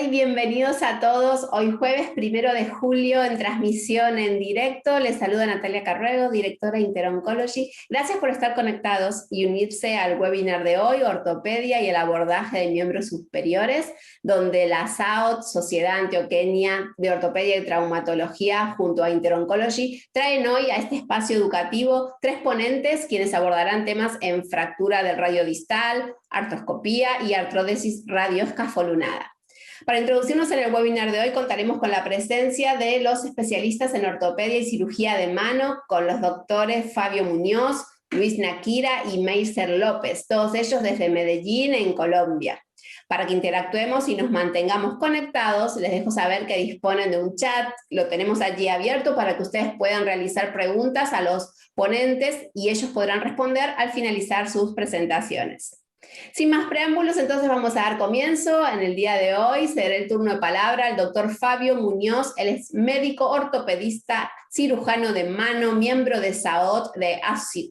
y bienvenidos a todos. Hoy jueves 1 de julio en transmisión en directo. Les saluda Natalia Carrego, directora de Interoncology. Gracias por estar conectados y unirse al webinar de hoy, Ortopedia y el abordaje de miembros superiores, donde la SAOT, Sociedad Antioqueña de Ortopedia y Traumatología, junto a Interoncology, traen hoy a este espacio educativo 3 ponentes quienes abordarán temas en fractura del radio distal, artroscopía y artrodesis radioescafolunada. Para introducirnos en el webinar de hoy contaremos con la presencia de los especialistas en ortopedia y cirugía de mano, con los doctores Fabio Muñoz, Luis Nakira y Meiser López, todos ellos desde Medellín, en Colombia. Para que interactuemos y nos mantengamos conectados, les dejo saber que disponen de un chat, lo tenemos allí abierto para que ustedes puedan realizar preguntas a los ponentes y ellos podrán responder al finalizar sus presentaciones. Sin más preámbulos, entonces vamos a dar comienzo. En el día de hoy será el turno de palabra al doctor Fabio Muñoz. Él es médico ortopedista, cirujano de mano, miembro de SAOT, de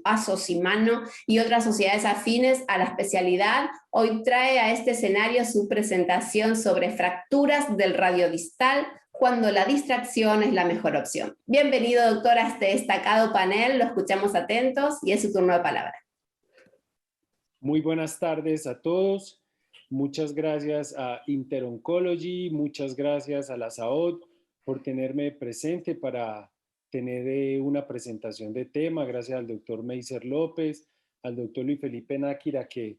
ASOCIMANO y otras sociedades afines a la especialidad. Hoy trae a este escenario su presentación sobre fracturas del radiodistal, cuando la distracción es la mejor opción. Bienvenido, doctor, a este destacado panel. Lo escuchamos atentos y es su turno de palabra. Muy buenas tardes a todos. Muchas gracias a Interoncology, muchas gracias a la SAOT por tenerme presente para tener una presentación de tema. Gracias al doctor Meiser López, al doctor Luis Felipe Náquira que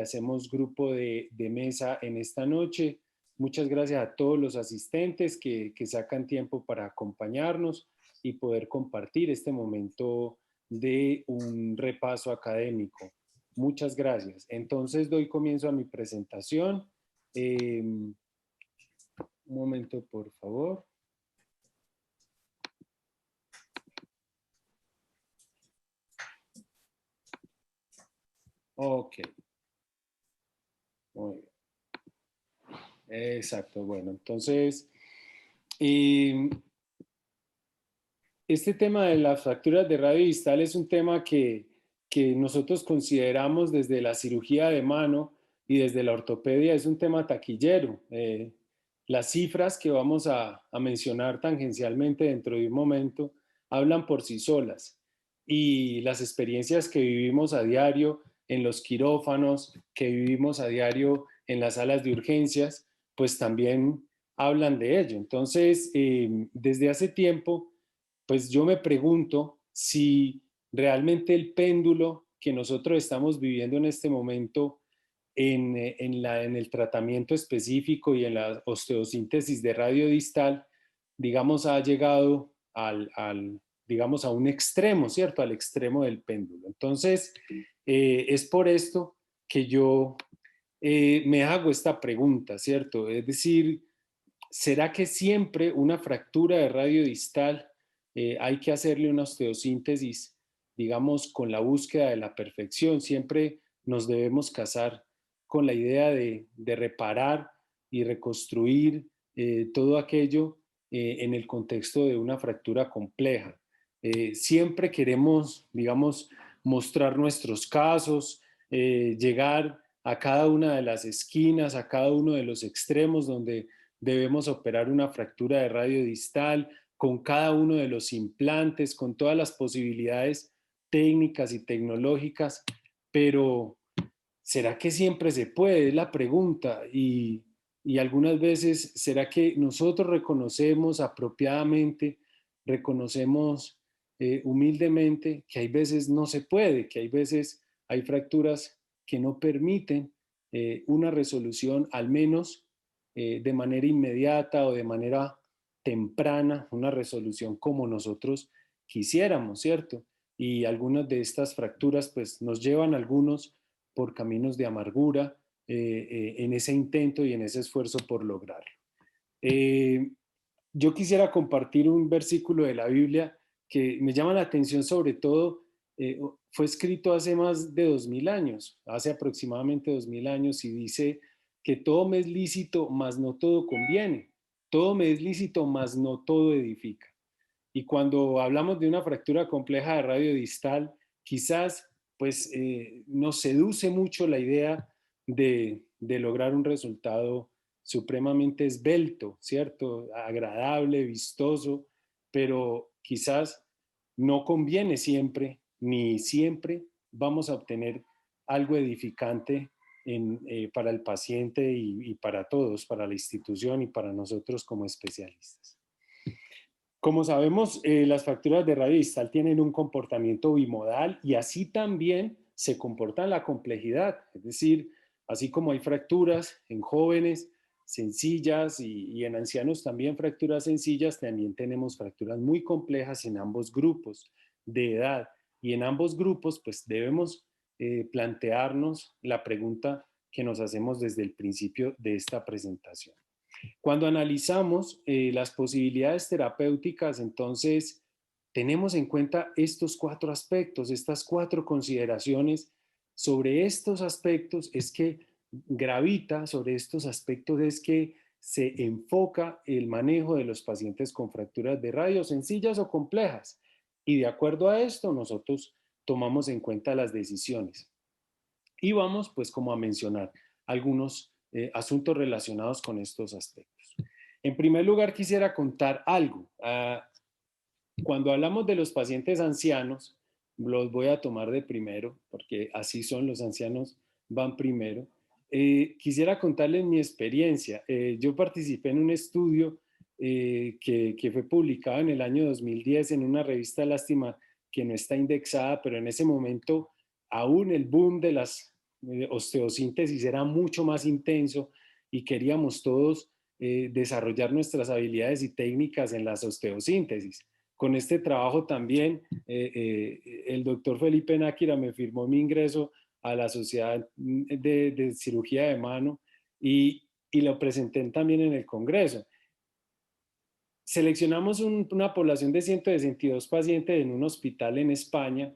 hacemos grupo de mesa en esta noche. Muchas gracias a todos los asistentes que sacan tiempo para acompañarnos y poder compartir este momento de un repaso académico. Muchas gracias. Entonces doy comienzo a mi presentación. Un momento, por favor. Ok. Muy bien. Exacto. Bueno, entonces, este tema de las fracturas de radio distal es un tema que nosotros consideramos desde la cirugía de mano y desde la ortopedia es un tema taquillero. Las cifras que vamos a mencionar tangencialmente dentro de un momento hablan por sí solas y las experiencias que vivimos a diario en los quirófanos, que vivimos a diario en las salas de urgencias, pues también hablan de ello. Entonces, desde hace tiempo, pues yo me pregunto si realmente el péndulo que nosotros estamos viviendo en este momento en el tratamiento específico y en la osteosíntesis de radio distal, digamos, ha llegado digamos, a un extremo, ¿cierto? Al extremo del péndulo. Entonces, es por esto que yo me hago esta pregunta, ¿cierto? Es decir, ¿será que siempre una fractura de radio distal hay que hacerle una osteosíntesis, digamos, con la búsqueda de la perfección? Siempre nos debemos casar con la idea de reparar y reconstruir todo aquello en el contexto de una fractura compleja. Siempre queremos, digamos, mostrar nuestros casos, llegar a cada una de las esquinas, a cada uno de los extremos donde debemos operar una fractura de radio distal con cada uno de los implantes, con todas las posibilidades técnicas y tecnológicas, pero ¿será que siempre se puede? Es la pregunta. Y algunas veces, ¿será que nosotros reconocemos apropiadamente, reconocemos humildemente que hay veces no se puede, que hay veces hay fracturas que no permiten una resolución, al menos de manera inmediata o de manera temprana, una resolución como nosotros quisiéramos, ¿cierto? Y algunas de estas fracturas pues nos llevan a algunos por caminos de amargura en ese intento y en ese esfuerzo por lograrlo. Yo quisiera compartir un versículo de la Biblia que me llama la atención sobre todo, fue escrito hace más de 2000 años, hace aproximadamente 2000 años y dice que todo me es lícito, mas no todo conviene, todo me es lícito, mas no todo edifica. Y cuando hablamos de una fractura compleja de radio distal, quizás pues nos seduce mucho la idea de lograr un resultado supremamente esbelto, ¿cierto? Agradable, vistoso, pero quizás no conviene siempre, ni siempre vamos a obtener algo edificante para el paciente y para todos, para la institución y para nosotros como especialistas. Como sabemos, las fracturas de radio distal tienen un comportamiento bimodal y así también se comporta la complejidad. Es decir, así como hay fracturas en jóvenes sencillas y en ancianos también fracturas sencillas, también tenemos fracturas muy complejas en ambos grupos de edad. Y en ambos grupos, pues debemos plantearnos la pregunta que nos hacemos desde el principio de esta presentación. Cuando analizamos las posibilidades terapéuticas, entonces tenemos en cuenta estos 4 aspectos, estas 4 consideraciones. Sobre estos aspectos es que gravita, sobre estos aspectos es que se enfoca el manejo de los pacientes con fracturas de radio sencillas o complejas. Y de acuerdo a esto, nosotros tomamos en cuenta las decisiones. Y vamos pues como a mencionar algunos asuntos relacionados con estos aspectos. En primer lugar, quisiera contar algo. Cuando hablamos de los pacientes ancianos, los voy a tomar de primero, porque así son, los ancianos van primero. Quisiera contarles mi experiencia. Yo participé en un estudio que fue publicado en el año 2010 en una revista, lástima que no está indexada, pero en ese momento aún el boom de las osteosíntesis era mucho más intenso y queríamos todos desarrollar nuestras habilidades y técnicas en las osteosíntesis. Con este trabajo también el doctor Felipe Náquira me firmó mi ingreso a la Sociedad de Cirugía de Mano y lo presenté también en el Congreso. Seleccionamos una población de 162 pacientes en un hospital en España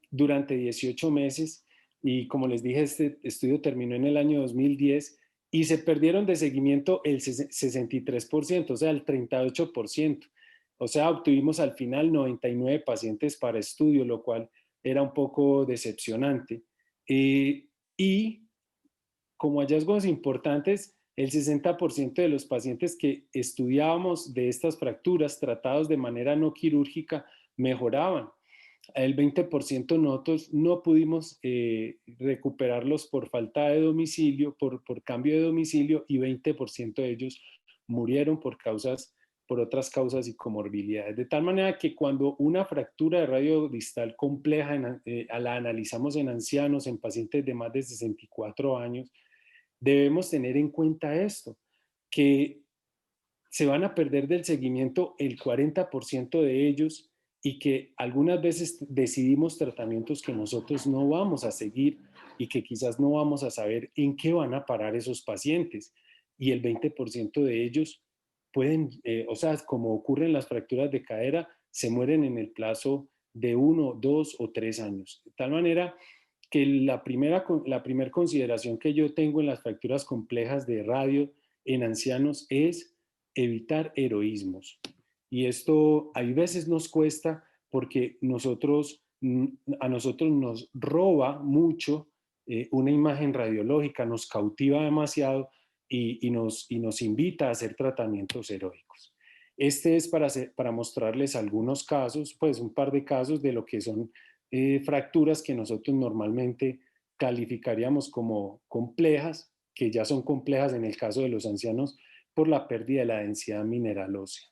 durante 18 meses y como les dije, este estudio terminó en el año 2010 y se perdieron de seguimiento el 63%, o sea, el 38%. O sea, obtuvimos al final 99 pacientes para estudio, lo cual era un poco decepcionante. Y como hallazgos importantes, el 60% de los pacientes que estudiábamos de estas fracturas tratados de manera no quirúrgica mejoraban. El 20% nosotros no pudimos recuperarlos por falta de domicilio, por cambio de domicilio, y 20% de ellos murieron por otras causas y comorbilidades. De tal manera que cuando una fractura de radio distal compleja la analizamos en ancianos, en pacientes de más de 64 años, debemos tener en cuenta esto, que se van a perder del seguimiento el 40% de ellos y que algunas veces decidimos tratamientos que nosotros no vamos a seguir y que quizás no vamos a saber en qué van a parar esos pacientes. Y el 20% de ellos pueden, o sea, como ocurre en las fracturas de cadera, se mueren en el plazo de 1, 2 o 3 años. De tal manera que la primera consideración que yo tengo en las fracturas complejas de radio en ancianos es evitar heroísmos. Y esto hay veces nos cuesta porque a nosotros nos roba mucho una imagen radiológica, nos cautiva demasiado y nos invita a hacer tratamientos heroicos. Este es para mostrarles algunos casos, pues un par de casos de lo que son fracturas que nosotros normalmente calificaríamos como complejas, que ya son complejas en el caso de los ancianos por la pérdida de la densidad mineral ósea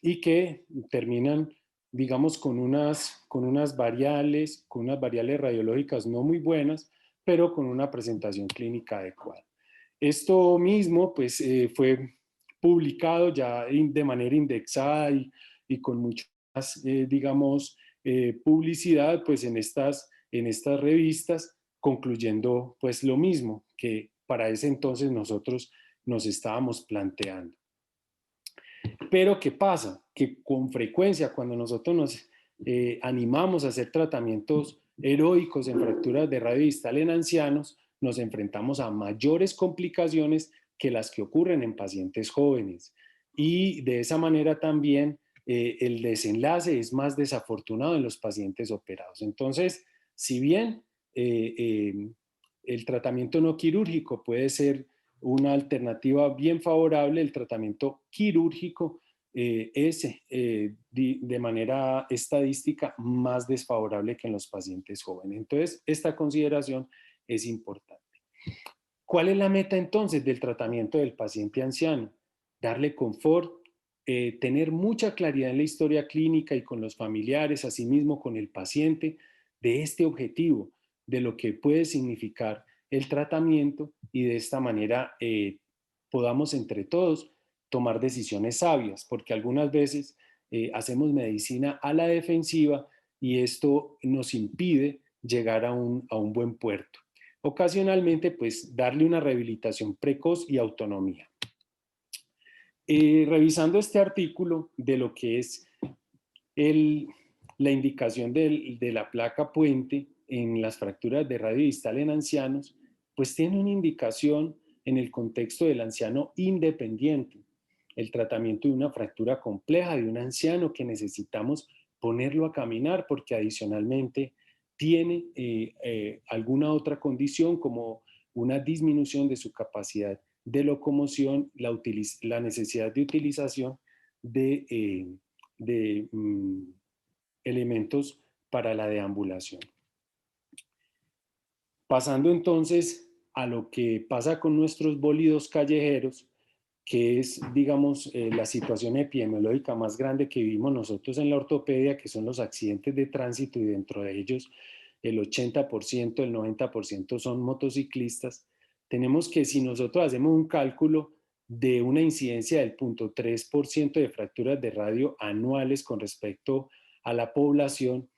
y que terminan, digamos, con unas variables radiológicas no muy buenas, pero con una presentación clínica adecuada. Esto mismo, pues, fue publicado ya de manera indexada y con mucho más, digamos, publicidad, pues, en estas revistas, concluyendo, pues, lo mismo que para ese entonces nosotros nos estábamos planteando. Pero ¿qué pasa? Que con frecuencia cuando nosotros nos animamos a hacer tratamientos heroicos en fracturas de radio distal en ancianos, nos enfrentamos a mayores complicaciones que las que ocurren en pacientes jóvenes. Y de esa manera también el desenlace es más desafortunado en los pacientes operados. Entonces, si bien el tratamiento no quirúrgico puede ser una alternativa bien favorable, el tratamiento quirúrgico es de manera estadística más desfavorable que en los pacientes jóvenes. Entonces, esta consideración es importante. ¿Cuál es la meta entonces del tratamiento del paciente anciano? Darle confort, tener mucha claridad en la historia clínica y con los familiares, asimismo con el paciente, de este objetivo, de lo que puede significar el tratamiento y de esta manera podamos entre todos tomar decisiones sabias, porque algunas veces hacemos medicina a la defensiva y esto nos impide llegar a un buen puerto. Ocasionalmente, pues darle una rehabilitación precoz y autonomía. Revisando este artículo de lo que es la indicación de la placa puente en las fracturas de radio distal en ancianos, pues tiene una indicación en el contexto del anciano independiente, el tratamiento de una fractura compleja de un anciano que necesitamos ponerlo a caminar porque adicionalmente tiene alguna otra condición como una disminución de su capacidad de locomoción, la necesidad de utilización de elementos para la deambulación. Pasando entonces a lo que pasa con nuestros bólidos callejeros, que es, digamos, la situación epidemiológica más grande que vivimos nosotros en la ortopedia, que son los accidentes de tránsito y dentro de ellos el 80%, el 90% son motociclistas. Tenemos que si nosotros hacemos un cálculo de una incidencia del 0.3% de fracturas de radio anuales con respecto a la población,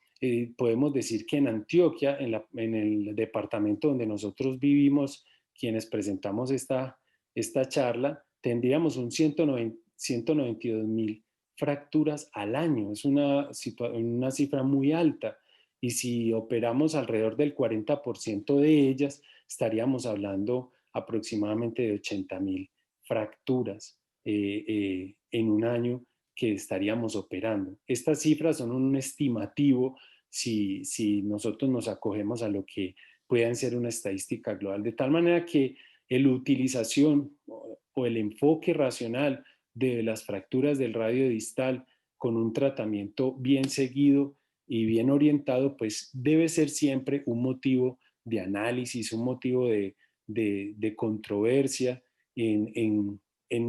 podemos decir que en Antioquia, en el departamento donde nosotros vivimos, quienes presentamos esta charla, tendríamos un 192.000 fracturas al año. Es una cifra muy alta. Y si operamos alrededor del 40% de ellas, estaríamos hablando aproximadamente de 80.000 fracturas en un año que estaríamos operando. Estas cifras son un estimativo si nosotros nos acogemos a lo que puedan ser una estadística global, de tal manera que la utilización o el enfoque racional de las fracturas del radio distal con un tratamiento bien seguido y bien orientado, pues debe ser siempre un motivo de análisis, un motivo de controversia en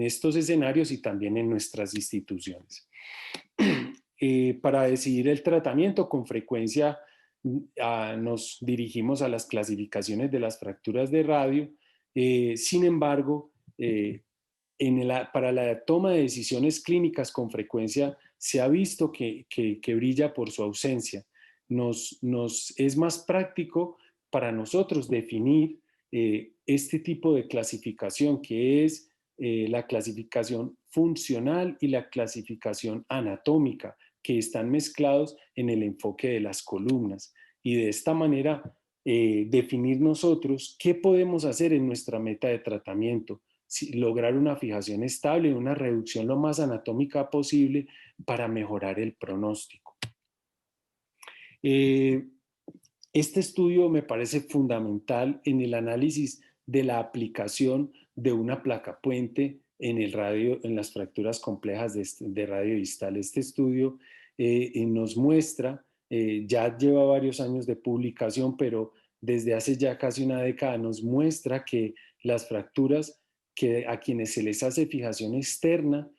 estos escenarios y también en nuestras instituciones. Para decidir el tratamiento, con frecuencia nos dirigimos a las clasificaciones de las fracturas de radio. Sin embargo, para la toma de decisiones clínicas con frecuencia se ha visto que brilla por su ausencia. Es más práctico para nosotros definir este tipo de clasificación, que es la clasificación funcional y la clasificación anatómica, que están mezclados en el enfoque de las columnas. Y de esta manera definir nosotros qué podemos hacer en nuestra meta de tratamiento, lograr una fijación estable, una reducción lo más anatómica posible para mejorar el pronóstico. Este estudio me parece fundamental en el análisis de la aplicación de una placa puente en las fracturas complejas de radio distal. Este estudio nos muestra, ya lleva varios años de publicación, pero desde hace ya casi una década nos muestra que las fracturas que a quienes se les hace fijación externa,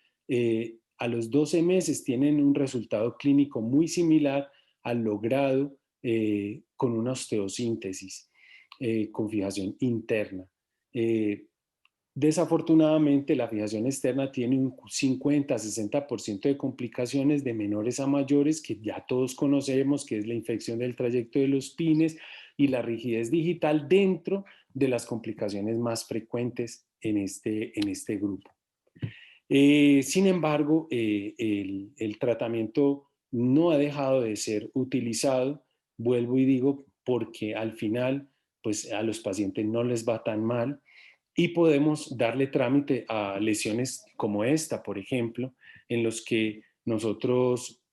a los 12 meses tienen un resultado clínico muy similar al logrado con una osteosíntesis con fijación interna. Desafortunadamente, la fijación externa tiene un 50-60% de complicaciones de menores a mayores, que ya todos conocemos, que es la infección del trayecto de los pines y la rigidez digital dentro de las complicaciones más frecuentes en este grupo. Sin embargo, el tratamiento no ha dejado de ser utilizado, vuelvo y digo, porque al final, pues a los pacientes no les va tan mal y podemos darle trámite a lesiones como esta, por ejemplo, en los que nosotros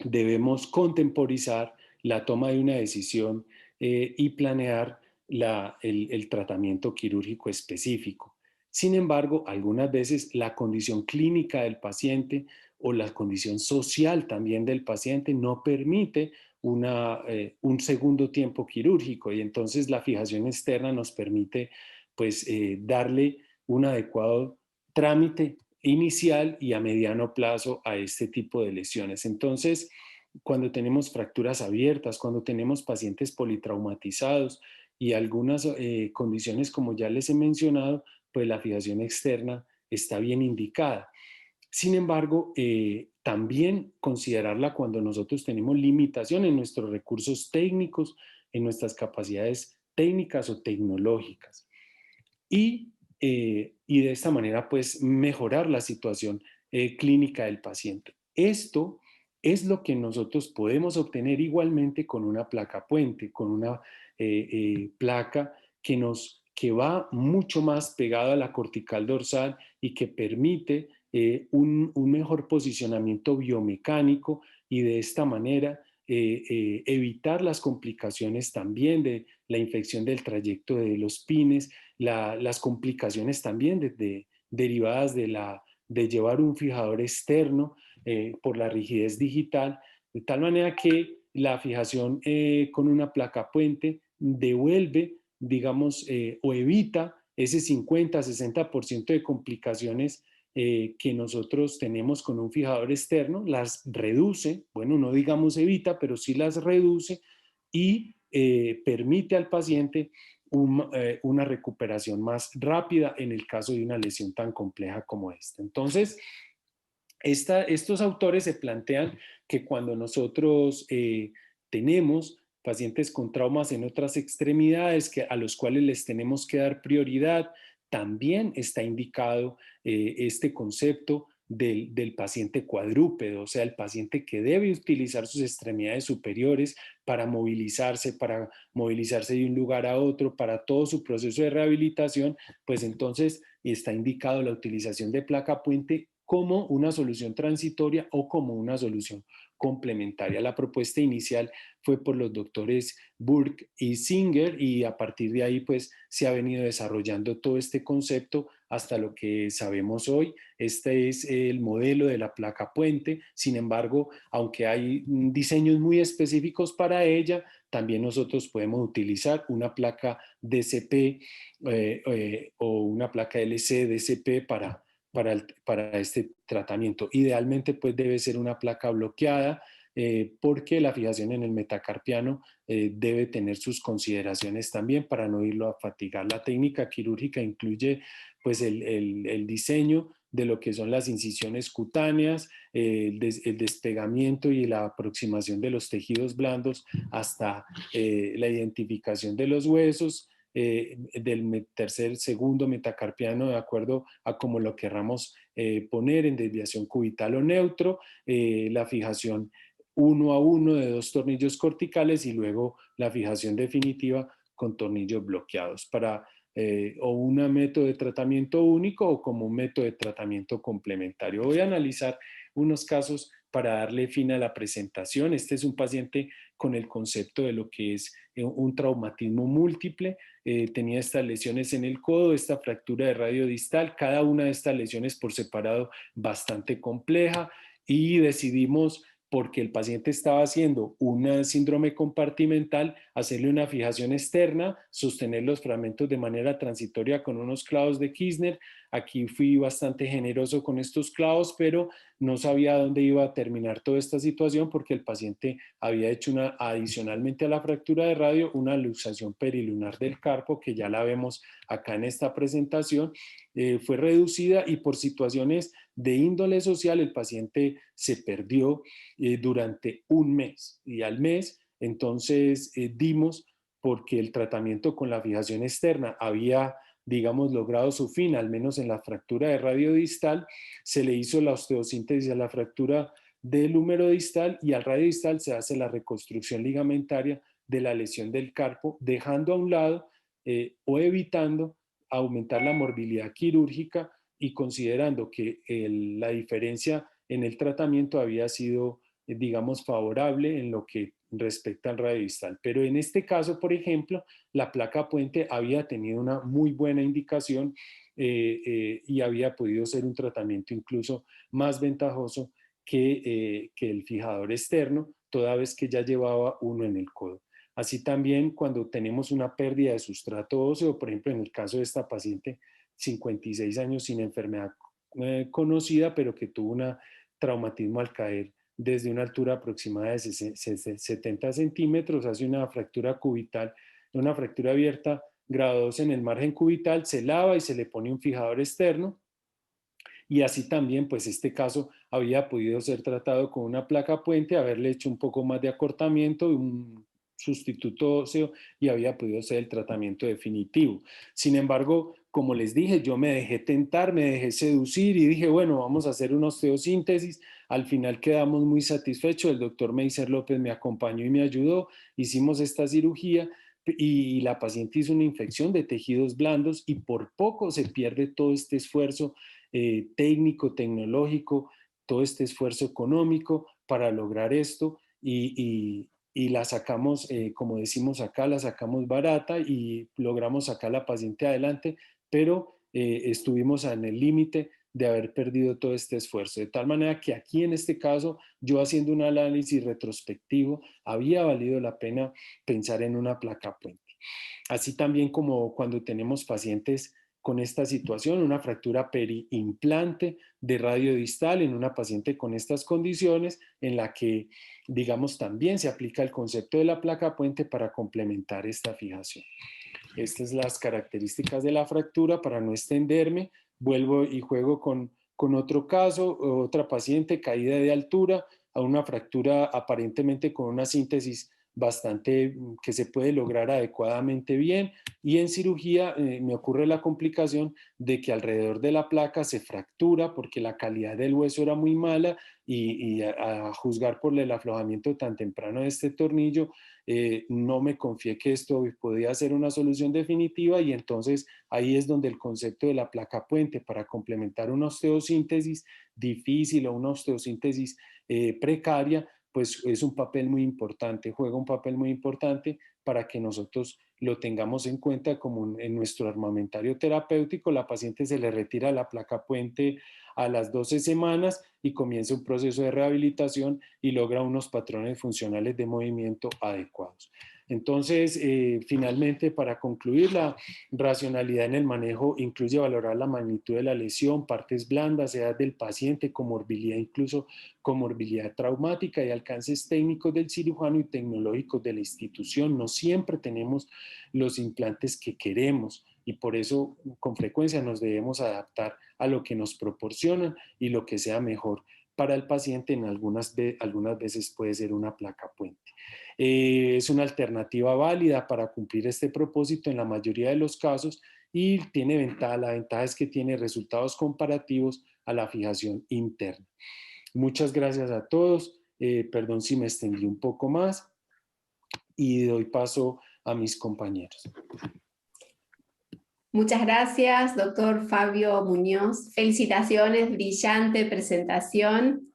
debemos contemporizar la toma de una decisión y planear el tratamiento quirúrgico específico. Sin embargo, algunas veces la condición clínica del paciente o la condición social también del paciente no permite un segundo tiempo quirúrgico, y entonces la fijación externa nos permite pues darle un adecuado trámite inicial y a mediano plazo a este tipo de lesiones. Entonces, cuando tenemos fracturas abiertas, cuando tenemos pacientes politraumatizados y algunas condiciones como ya les he mencionado, pues la fijación externa está bien indicada. Sin embargo, también considerarla cuando nosotros tenemos limitación en nuestros recursos técnicos, en nuestras capacidades técnicas o tecnológicas. Y de esta manera, pues, mejorar la situación clínica del paciente. Esto es lo que nosotros podemos obtener igualmente con una placa puente, con una placa que va mucho más pegada a la cortical dorsal y que permite un mejor posicionamiento biomecánico, y de esta manera evitar las complicaciones también de la infección del trayecto de los pines, las complicaciones también derivadas de llevar un fijador externo por la rigidez digital, de tal manera que la fijación con una placa puente devuelve, digamos, o evita ese 50-60% de complicaciones que nosotros tenemos con un fijador externo, las reduce, bueno, no digamos evita, pero sí las reduce, y permite al paciente una recuperación más rápida en el caso de una lesión tan compleja como esta. Entonces, estos autores se plantean que cuando nosotros tenemos pacientes con traumas en otras extremidades a los cuales les tenemos que dar prioridad, también está indicado este concepto del paciente cuadrúpedo, o sea, el paciente que debe utilizar sus extremidades superiores para movilizarse de un lugar a otro, para todo su proceso de rehabilitación, pues entonces está indicado la utilización de placa puente como una solución transitoria o como una solución complementaria. La propuesta inicial fue por los doctores Burke y Singer, y a partir de ahí pues se ha venido desarrollando todo este concepto hasta lo que sabemos hoy. Este es el modelo de la placa puente. Sin embargo, aunque hay diseños muy específicos para ella, también nosotros podemos utilizar una placa DCP o una placa LC DCP para este tratamiento. Idealmente, pues debe ser una placa bloqueada, porque la fijación en el metacarpiano debe tener sus consideraciones también para no irlo a fatigar. La técnica quirúrgica incluye pues el diseño de lo que son las incisiones cutáneas, el despegamiento y la aproximación de los tejidos blandos hasta la identificación de los huesos, del segundo metacarpiano, de acuerdo a cómo lo querramos poner en desviación cubital o neutro, la fijación uno a uno de dos tornillos corticales y luego la fijación definitiva con tornillos bloqueados o un método de tratamiento único o como un método de tratamiento complementario. Voy a analizar unos casos para darle fin a la presentación. Este es un paciente con el concepto de lo que es un traumatismo múltiple. Tenía estas lesiones en el codo, esta fractura de radio distal, cada una de estas lesiones por separado bastante compleja, y decidimos, porque el paciente estaba haciendo un síndrome compartimental, hacerle una fijación externa, sostener los fragmentos de manera transitoria con unos clavos de Kirchner. Aquí fui bastante generoso con estos clavos, pero no sabía dónde iba a terminar toda esta situación, porque el paciente había hecho adicionalmente a la fractura de radio, una luxación perilunar del carpo, que ya la vemos acá en esta presentación. Fue reducida, y por situaciones de índole social el paciente se perdió durante un mes, y al mes entonces dimos, porque el tratamiento con la fijación externa había, digamos, logrado su fin, al menos en la fractura de radio distal. Se le hizo la osteosíntesis a la fractura del húmero distal, y al radio distal se hace la reconstrucción ligamentaria de la lesión del carpo, dejando a un lado o evitando aumentar la morbilidad quirúrgica, y considerando que la diferencia en el tratamiento había sido digamos, favorable en lo que respecta al radio distal. Pero en este caso, por ejemplo, la placa puente había tenido una muy buena indicación y había podido ser un tratamiento incluso más ventajoso que el fijador externo, toda vez que ya llevaba uno en el codo. Así también cuando tenemos una pérdida de sustrato óseo, por ejemplo, en el caso de esta paciente, 56 años sin enfermedad conocida, pero que tuvo un traumatismo al caer desde una altura aproximada de 70 centímetros, hace una fractura cubital, una fractura abierta grado 2 en el margen cubital, se lava y se le pone un fijador externo. Y así también, pues este caso había podido ser tratado con una placa puente, haberle hecho un poco más de acortamiento, un sustituto óseo y había podido ser el tratamiento definitivo. Sin embargo, como les dije, yo me dejé tentar, me dejé seducir y dije, bueno, vamos a hacer una osteosíntesis. Al final quedamos muy satisfechos. El doctor Meiser López me acompañó y me ayudó. Hicimos esta cirugía y la paciente hizo una infección de tejidos blandos y por poco se pierde todo este esfuerzo técnico, tecnológico, todo este esfuerzo económico para lograr esto y la sacamos, como decimos acá, la sacamos barata y logramos sacar a la paciente adelante, pero estuvimos en el límite de haber perdido todo este esfuerzo. De tal manera que aquí en este caso, yo haciendo un análisis retrospectivo, había valido la pena pensar en una placa puente. Así también como cuando tenemos pacientes con esta situación, una fractura periimplante de radio distal en una paciente con estas condiciones, en la que, digamos, también se aplica el concepto de la placa puente para complementar esta fijación. Estas son las características de la fractura. Para no extenderme, vuelvo y juego con otro caso, otra paciente caída de altura, a una fractura aparentemente con una síntesis bastante que se puede lograr adecuadamente bien, y en cirugía me ocurre la complicación de que alrededor de la placa se fractura porque la calidad del hueso era muy mala y a juzgar por el aflojamiento tan temprano de este tornillo, no me confié que esto podía ser una solución definitiva, y entonces ahí es donde el concepto de la placa puente para complementar una osteosíntesis difícil o una osteosíntesis precaria, pues es un papel muy importante, juega un papel muy importante para que nosotros lo tengamos en cuenta como en nuestro armamentario terapéutico. La paciente se le retira la placa puente a las 12 semanas y comienza un proceso de rehabilitación y logra unos patrones funcionales de movimiento adecuados. Entonces, finalmente, para concluir, la racionalidad en el manejo incluye valorar la magnitud de la lesión, partes blandas, edad del paciente, comorbilidad, incluso comorbilidad traumática, y alcances técnicos del cirujano y tecnológicos de la institución. No siempre tenemos los implantes que queremos y por eso con frecuencia nos debemos adaptar a lo que nos proporcionan y lo que sea mejor para el paciente. En algunas veces puede ser una placa puente. Es una alternativa válida para cumplir este propósito en la mayoría de los casos y tiene ventaja. La ventaja es que tiene resultados comparativos a la fijación interna. Muchas gracias a todos. Perdón si me extendí un poco más y doy paso a mis compañeros. Muchas gracias, doctor Fabio Muñoz. Felicitaciones, brillante presentación.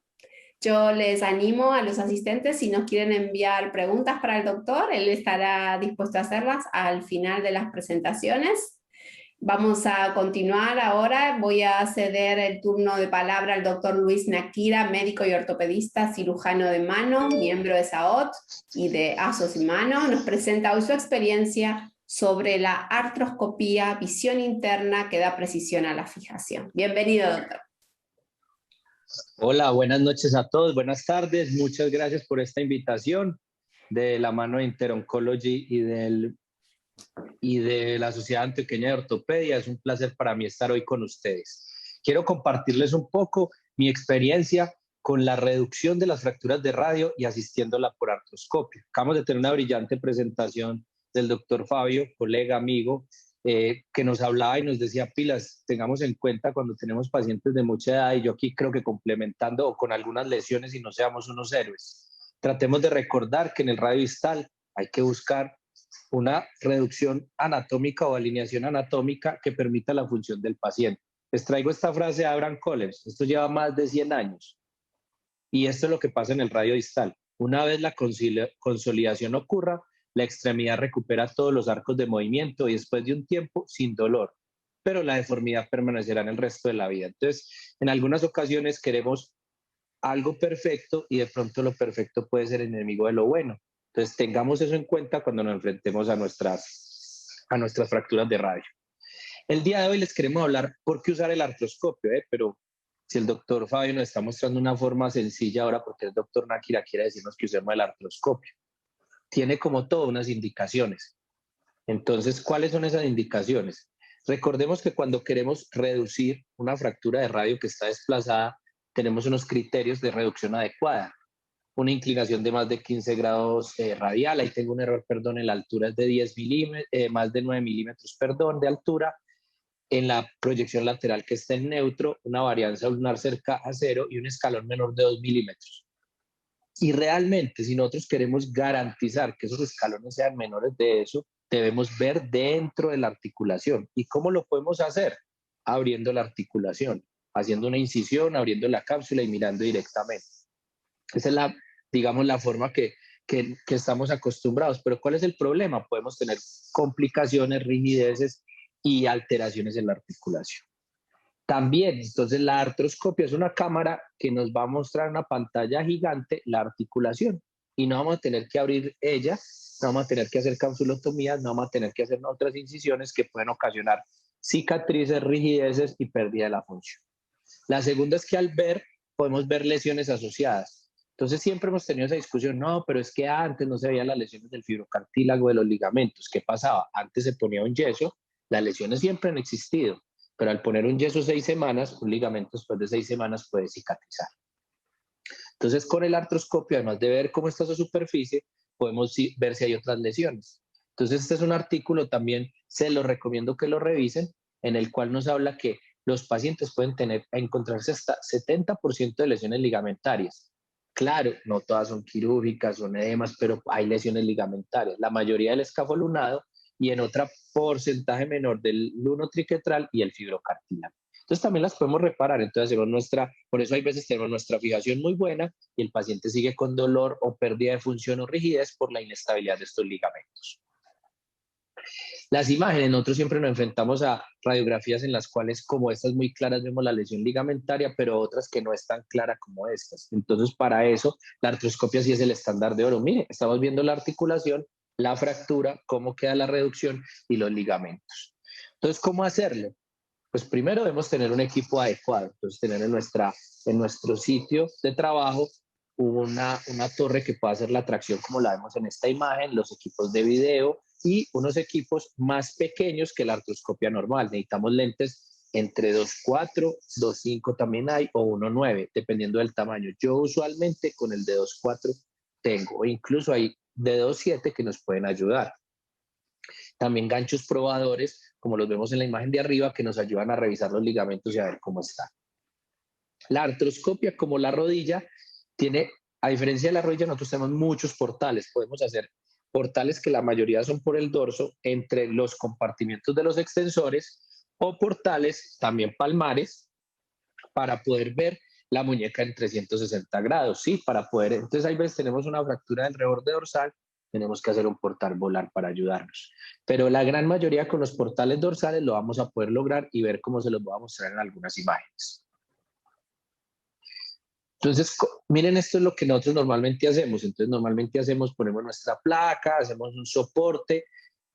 Yo les animo a los asistentes, si nos quieren enviar preguntas para el doctor, él estará dispuesto a hacerlas al final de las presentaciones. Vamos a continuar ahora. Voy a ceder el turno de palabra al doctor Luis Nakira, médico y ortopedista, cirujano de mano, miembro de SAOT y de ASOS y Mano. Nos presenta hoy su experiencia sobre la artroscopía, visión interna que da precisión a la fijación. Bienvenido, doctor. Hola, buenas noches a todos, buenas tardes. Muchas gracias por esta invitación de la mano de Interoncology y de la Sociedad Antioqueña de Ortopedia. Es un placer para mí estar hoy con ustedes. Quiero compartirles un poco mi experiencia con la reducción de las fracturas de radio y asistiéndola por artroscopio. Acabamos de tener una brillante presentación del doctor Fabio, colega, amigo, que nos hablaba y nos decía, pilas, tengamos en cuenta cuando tenemos pacientes de mucha edad, y yo aquí creo que complementando o con algunas lesiones y no seamos unos héroes. Tratemos de recordar que en el radio distal hay que buscar una reducción anatómica o alineación anatómica que permita la función del paciente. Les traigo esta frase de Abraham Collins, esto lleva más de 100 años. Y esto es lo que pasa en el radio distal. Una vez la consolidación ocurra, la extremidad recupera todos los arcos de movimiento y después de un tiempo sin dolor, pero la deformidad permanecerá en el resto de la vida. Entonces, en algunas ocasiones queremos algo perfecto y de pronto lo perfecto puede ser enemigo de lo bueno. Entonces, tengamos eso en cuenta cuando nos enfrentemos a nuestras fracturas de radio. El día de hoy les queremos hablar por qué usar el artroscopio, pero si el doctor Fabio nos está mostrando una forma sencilla ahora, porque el doctor Náquira quiere decirnos que usemos el artroscopio. Tiene como todo unas indicaciones. Entonces, ¿cuáles son esas indicaciones? Recordemos que cuando queremos reducir una fractura de radio que está desplazada, tenemos unos criterios de reducción adecuada. Una inclinación de más de 15 grados radial, ahí tengo un error, perdón, en la altura es de 10 milímetros, más de 9 milímetros, perdón, de altura. En la proyección lateral que está en neutro, una varianza ulnar cerca a 0 y un escalón menor de 2 milímetros. Y realmente, si nosotros queremos garantizar que esos escalones sean menores de eso, debemos ver dentro de la articulación. ¿Y cómo lo podemos hacer? Abriendo la articulación, haciendo una incisión, abriendo la cápsula y mirando directamente. Esa es la forma que estamos acostumbrados. Pero ¿cuál es el problema? Podemos tener complicaciones, rigideces y alteraciones en la articulación. También, entonces, la artroscopia es una cámara que nos va a mostrar en una pantalla gigante la articulación y no vamos a tener que abrir ella, no vamos a tener que hacer capsulotomías, no vamos a tener que hacer otras incisiones que pueden ocasionar cicatrices, rigideces y pérdida de la función. La segunda es que al ver, podemos ver lesiones asociadas. Entonces, siempre hemos tenido esa discusión, no, pero es que antes no se veían las lesiones del fibrocartílago, de los ligamentos. ¿Qué pasaba? Antes se ponía un yeso, las lesiones siempre han existido, pero al poner un yeso 6 semanas, un ligamento después de 6 semanas puede cicatrizar. Entonces, con el artroscopio, además de ver cómo está su superficie, podemos ver si hay otras lesiones. Entonces, este es un artículo también, se lo recomiendo que lo revisen, en el cual nos habla que los pacientes pueden encontrarse hasta 70% de lesiones ligamentarias. Claro, no todas son quirúrgicas, son edemas, pero hay lesiones ligamentarias. La mayoría del escafolunado y en otro porcentaje menor del lunotriquetral y el fibrocartílago. Entonces también las podemos reparar, entonces por eso hay veces tenemos nuestra fijación muy buena y el paciente sigue con dolor o pérdida de función o rigidez por la inestabilidad de estos ligamentos. Las imágenes, nosotros siempre nos enfrentamos a radiografías en las cuales como estas muy claras vemos la lesión ligamentaria, pero otras que no es tan clara como estas. Entonces para eso la artroscopia sí es el estándar de oro. Mire, estamos viendo la articulación, la fractura, cómo queda la reducción y los ligamentos. Entonces, ¿cómo hacerlo? Pues primero debemos tener un equipo adecuado. Entonces, tener en nuestro sitio de trabajo una torre que pueda hacer la tracción como la vemos en esta imagen, los equipos de video y unos equipos más pequeños que la artroscopia normal. Necesitamos lentes entre 2.4, 2.5 también hay, o 1.9, dependiendo del tamaño. Yo usualmente con el de 2.4 tengo, o incluso hay de 2.7 que nos pueden ayudar. También ganchos probadores, como los vemos en la imagen de arriba, que nos ayudan a revisar los ligamentos y a ver cómo están. La artroscopia, como la rodilla, tiene, a diferencia de la rodilla, nosotros tenemos muchos portales. Podemos hacer portales que la mayoría son por el dorso, entre los compartimientos de los extensores, o portales también palmares, para poder ver la muñeca en 360 grados, ¿sí? Para poder, entonces hay veces tenemos una fractura del reborde dorsal, tenemos que hacer un portal volar para ayudarnos. Pero la gran mayoría con los portales dorsales lo vamos a poder lograr y ver cómo se los voy a mostrar en algunas imágenes. Entonces, miren, esto es lo que nosotros normalmente hacemos. Entonces, normalmente ponemos nuestra placa, hacemos un soporte,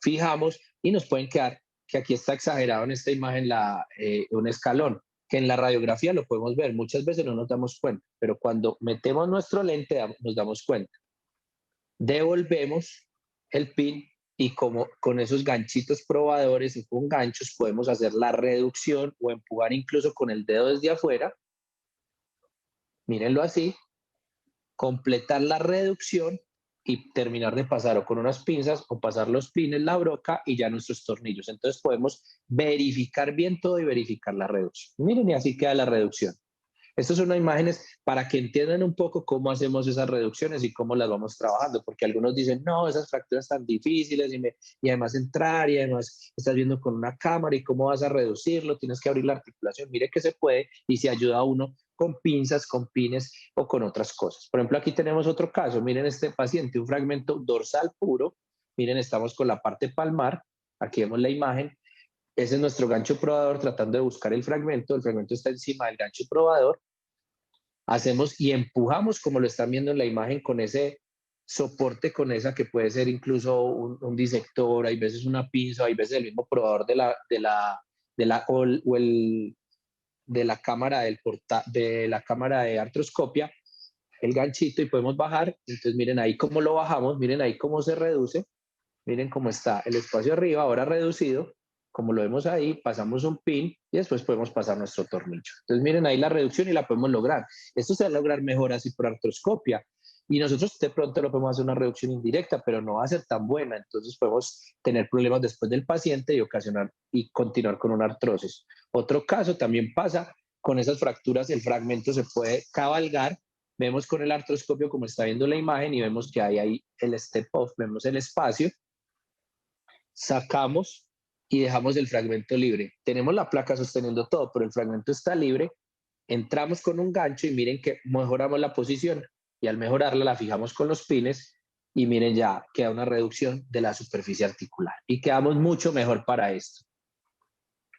fijamos y nos pueden quedar, que aquí está exagerado en esta imagen un escalón, que en la radiografía lo podemos ver. Muchas veces no nos damos cuenta, pero cuando metemos nuestro lente nos damos cuenta. Devolvemos el pin y como con esos ganchitos probadores y con ganchos podemos hacer la reducción o empujar incluso con el dedo desde afuera. Mírenlo así, completar la reducción y terminar de pasar o con unas pinzas o pasar los pines, la broca y ya nuestros tornillos. Entonces podemos verificar bien todo y verificar la reducción. Miren, y así queda la reducción. Estas son unas imágenes para que entiendan un poco cómo hacemos esas reducciones y cómo las vamos trabajando, porque algunos dicen, no, esas fracturas tan difíciles y además entrar y además estás viendo con una cámara y cómo vas a reducirlo, tienes que abrir la articulación. Mire que se puede y se ayuda a uno con pinzas, con pines o con otras cosas. Por ejemplo, aquí tenemos otro caso. Miren este paciente, un fragmento dorsal puro. Miren, estamos con la parte palmar. Aquí vemos la imagen. Ese es nuestro gancho probador tratando de buscar el fragmento. El fragmento está encima del gancho probador. Hacemos y empujamos, como lo están viendo en la imagen, con ese soporte, con esa que puede ser incluso un disector, hay veces una pinza, hay veces el mismo probador de la cámara de la cámara de artroscopia, el ganchito, y podemos bajar. Entonces miren ahí cómo lo bajamos, miren ahí cómo se reduce, miren cómo está el espacio arriba, ahora reducido, como lo vemos ahí, pasamos un pin y después podemos pasar nuestro tornillo. Entonces miren ahí la reducción y la podemos lograr. Esto se va a lograr mejor así por artroscopia. Y nosotros de pronto lo podemos hacer una reducción indirecta, pero no va a ser tan buena. Entonces podemos tener problemas después del paciente y ocasionar y continuar con una artrosis. Otro caso también pasa con esas fracturas, el fragmento se puede cabalgar. Vemos con el artroscopio, como está viendo la imagen, y vemos que hay ahí el step off, vemos el espacio, sacamos y dejamos el fragmento libre. Tenemos la placa sosteniendo todo, pero el fragmento está libre. Entramos con un gancho y miren que mejoramos la posición. Y al mejorarla la fijamos con los pines y miren, ya queda una reducción de la superficie articular y quedamos mucho mejor para esto.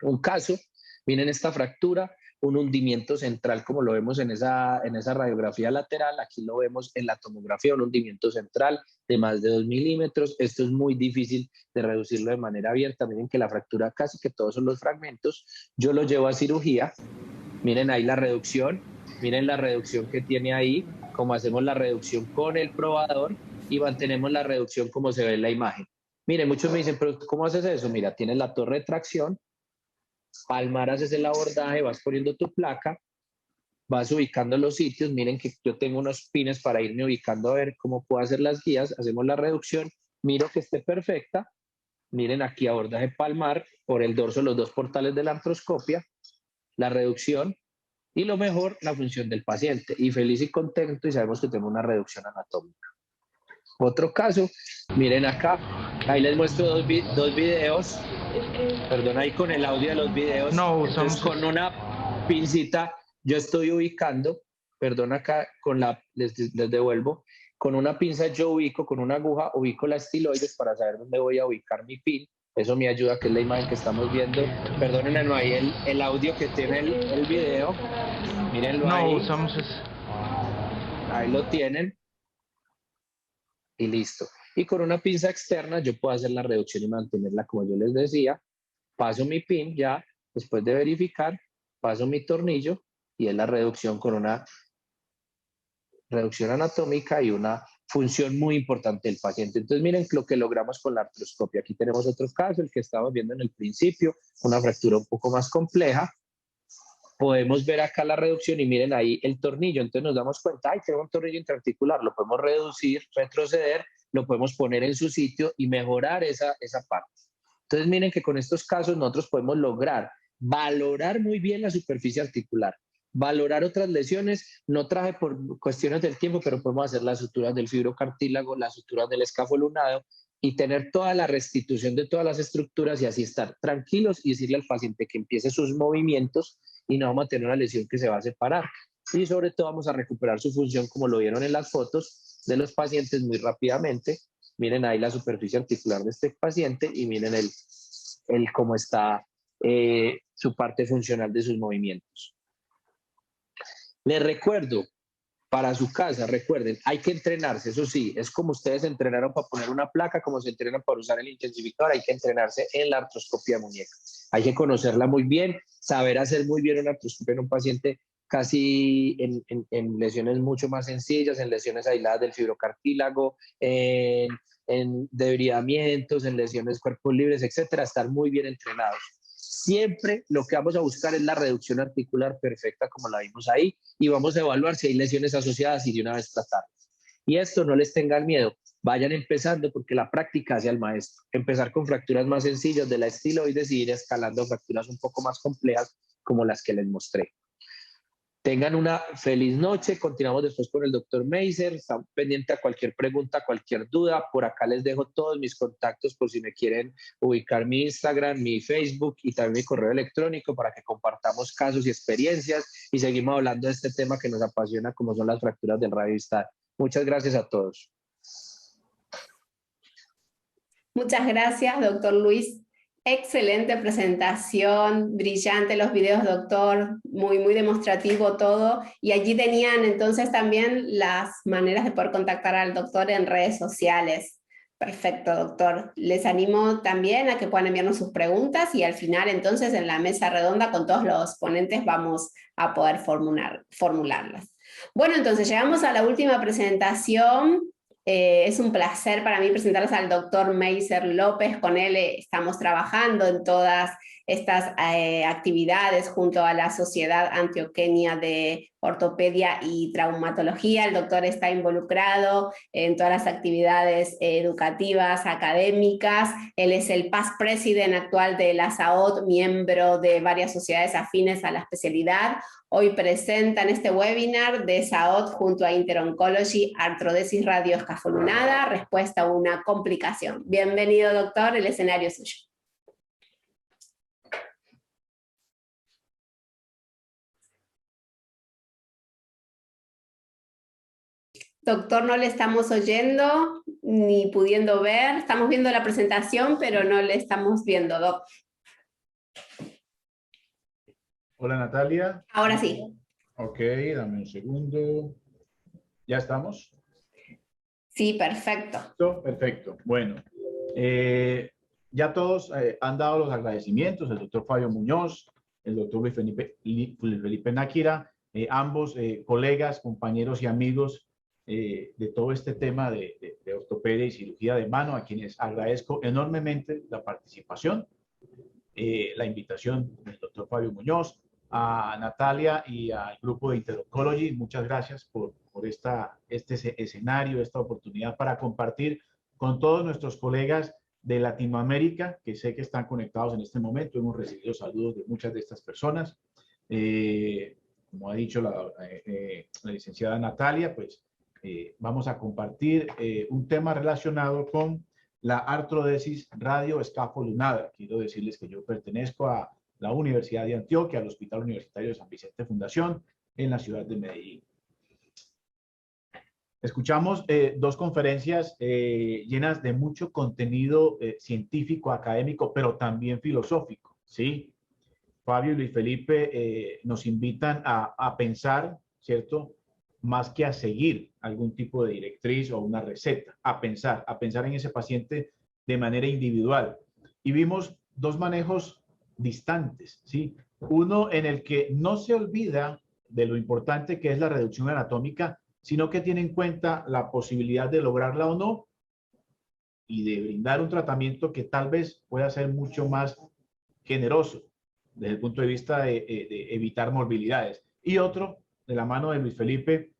Un caso, miren esta fractura, un hundimiento central como lo vemos en esa radiografía lateral. Aquí lo vemos en la tomografía, un hundimiento central de más de 2 milímetros. Esto es muy difícil de reducirlo de manera abierta. Miren que la fractura casi que todos son los fragmentos. Yo lo llevo a cirugía. Miren ahí la reducción, miren la reducción que tiene ahí, como hacemos la reducción con el probador y mantenemos la reducción como se ve en la imagen. Miren, muchos me dicen, pero ¿cómo haces eso? Mira, tienes la torre de tracción, palmar haces el abordaje, vas poniendo tu placa, vas ubicando los sitios. Miren que yo tengo unos pines para irme ubicando a ver cómo puedo hacer las guías. Hacemos la reducción, miro que esté perfecta. Miren aquí abordaje palmar por el dorso, los dos portales de la artroscopia, la reducción y lo mejor, la función del paciente. Y feliz y contento y sabemos que tenemos una reducción anatómica. Otro caso, miren acá, ahí les muestro dos videos, perdón, ahí con el audio de los videos. No, entonces con una pincita yo estoy ubicando, perdón, acá les devuelvo, con una pinza yo ubico, con una aguja ubico la estiloides para saber dónde voy a ubicar mi pin. Eso me ayuda, que es la imagen que estamos viendo. Perdonen, no hay el audio que tiene el video. Mírenlo ahí. Ahí lo tienen. Y listo. Y con una pinza externa yo puedo hacer la reducción y mantenerla como yo les decía. Paso mi pin ya, después de verificar, paso mi tornillo y es la reducción con una reducción anatómica y una función muy importante del paciente. Entonces miren lo que logramos con la artroscopia. Aquí tenemos otro caso, el que estábamos viendo en el principio, una fractura un poco más compleja. Podemos ver acá la reducción y miren ahí el tornillo. Entonces nos damos cuenta, ay, tengo un tornillo intraarticular, lo podemos reducir, retroceder, lo podemos poner en su sitio y mejorar esa parte. Entonces miren que con estos casos nosotros podemos lograr valorar muy bien la superficie articular, valorar otras lesiones. No traje por cuestiones del tiempo, pero podemos hacer las suturas del fibrocartílago, las suturas del escafolunado y tener toda la restitución de todas las estructuras y así estar tranquilos y decirle al paciente que empiece sus movimientos y no vamos a tener una lesión que se va a separar. Y sobre todo vamos a recuperar su función como lo vieron en las fotos de los pacientes muy rápidamente. Miren ahí la superficie articular de este paciente y miren cómo está su parte funcional de sus movimientos. Les recuerdo, para su casa, recuerden, hay que entrenarse, eso sí, es como ustedes entrenaron para poner una placa, como se entrenan para usar el intensificador, hay que entrenarse en la artroscopia muñeca. Hay que conocerla muy bien, saber hacer muy bien una artroscopia en un paciente casi en lesiones mucho más sencillas, en lesiones aisladas del fibrocartílago, en debridamientos, en lesiones cuerpos libres, etcétera, estar muy bien entrenados. Siempre lo que vamos a buscar es la reducción articular perfecta como la vimos ahí y vamos a evaluar si hay lesiones asociadas y de una vez tratarlas. Y esto no les tengan miedo, vayan empezando porque la práctica hace al maestro. Empezar con fracturas más sencillas de la estiloides y ir escalando fracturas un poco más complejas como las que les mostré. Tengan una feliz noche. Continuamos después con el doctor Meiser. Están pendientes a cualquier pregunta, cualquier duda. Por acá les dejo todos mis contactos por si me quieren ubicar mi Instagram, mi Facebook y también mi correo electrónico para que compartamos casos y experiencias y seguimos hablando de este tema que nos apasiona como son las fracturas del radio distal. Muchas gracias a todos. Muchas gracias, doctor Luis. Excelente presentación, brillante los videos, doctor, muy demostrativo todo. Y allí tenían entonces también las maneras de poder contactar al doctor en redes sociales. Perfecto, doctor. Les animo también a que puedan enviarnos sus preguntas y al final entonces en la mesa redonda con todos los ponentes vamos a poder formularlas. Bueno, entonces llegamos a la última presentación. Es un placer para mí presentarles al doctor Meiser López. Con él estamos trabajando en todas estas actividades junto a la Sociedad Antioqueña de Ortopedia y Traumatología. El doctor está involucrado en todas las actividades educativas, académicas. Él es el past president actual de la SAOT, miembro de varias sociedades afines a la especialidad. Hoy presenta en este webinar de SAOT junto a Interoncology, artrodesis radioescafolunada, respuesta a una complicación. Bienvenido, doctor, el escenario es suyo. Doctor, no le estamos oyendo ni pudiendo ver. Estamos viendo la presentación, pero no le estamos viendo, doc. Hola, Natalia. Ahora sí. Ok, dame un segundo. ¿Ya estamos? Sí, perfecto. ¿Listo? Perfecto. Bueno, ya todos han dado los agradecimientos, el doctor Fabio Muñoz, el doctor Luis Felipe Náquira, ambos colegas, compañeros y amigos de todo este tema de ortopedia y cirugía de mano, a quienes agradezco enormemente la participación, la invitación del doctor Fabio Muñoz, a Natalia y al grupo de Interoncology. Muchas gracias por este escenario, esta oportunidad para compartir con todos nuestros colegas de Latinoamérica, que sé que están conectados en este momento. Hemos recibido saludos de muchas de estas personas. Como ha dicho la licenciada Natalia, pues vamos a compartir un tema relacionado con la artrodesis radioescafolunada. Quiero decirles que yo pertenezco a la Universidad de Antioquia, al Hospital Universitario de San Vicente Fundación, en la ciudad de Medellín. Escuchamos dos conferencias llenas de mucho contenido científico, académico, pero también filosófico, ¿sí? Fabio y Luis Felipe nos invitan a pensar, ¿cierto?, más que a seguir algún tipo de directriz o una receta, a pensar en ese paciente de manera individual. Y vimos dos manejos distantes, ¿sí? Uno en el que no se olvida de lo importante que es la reducción anatómica, sino que tiene en cuenta la posibilidad de lograrla o no y de brindar un tratamiento que tal vez pueda ser mucho más generoso desde el punto de vista de evitar morbilidades. Y otro, de la mano de Luis Felipe,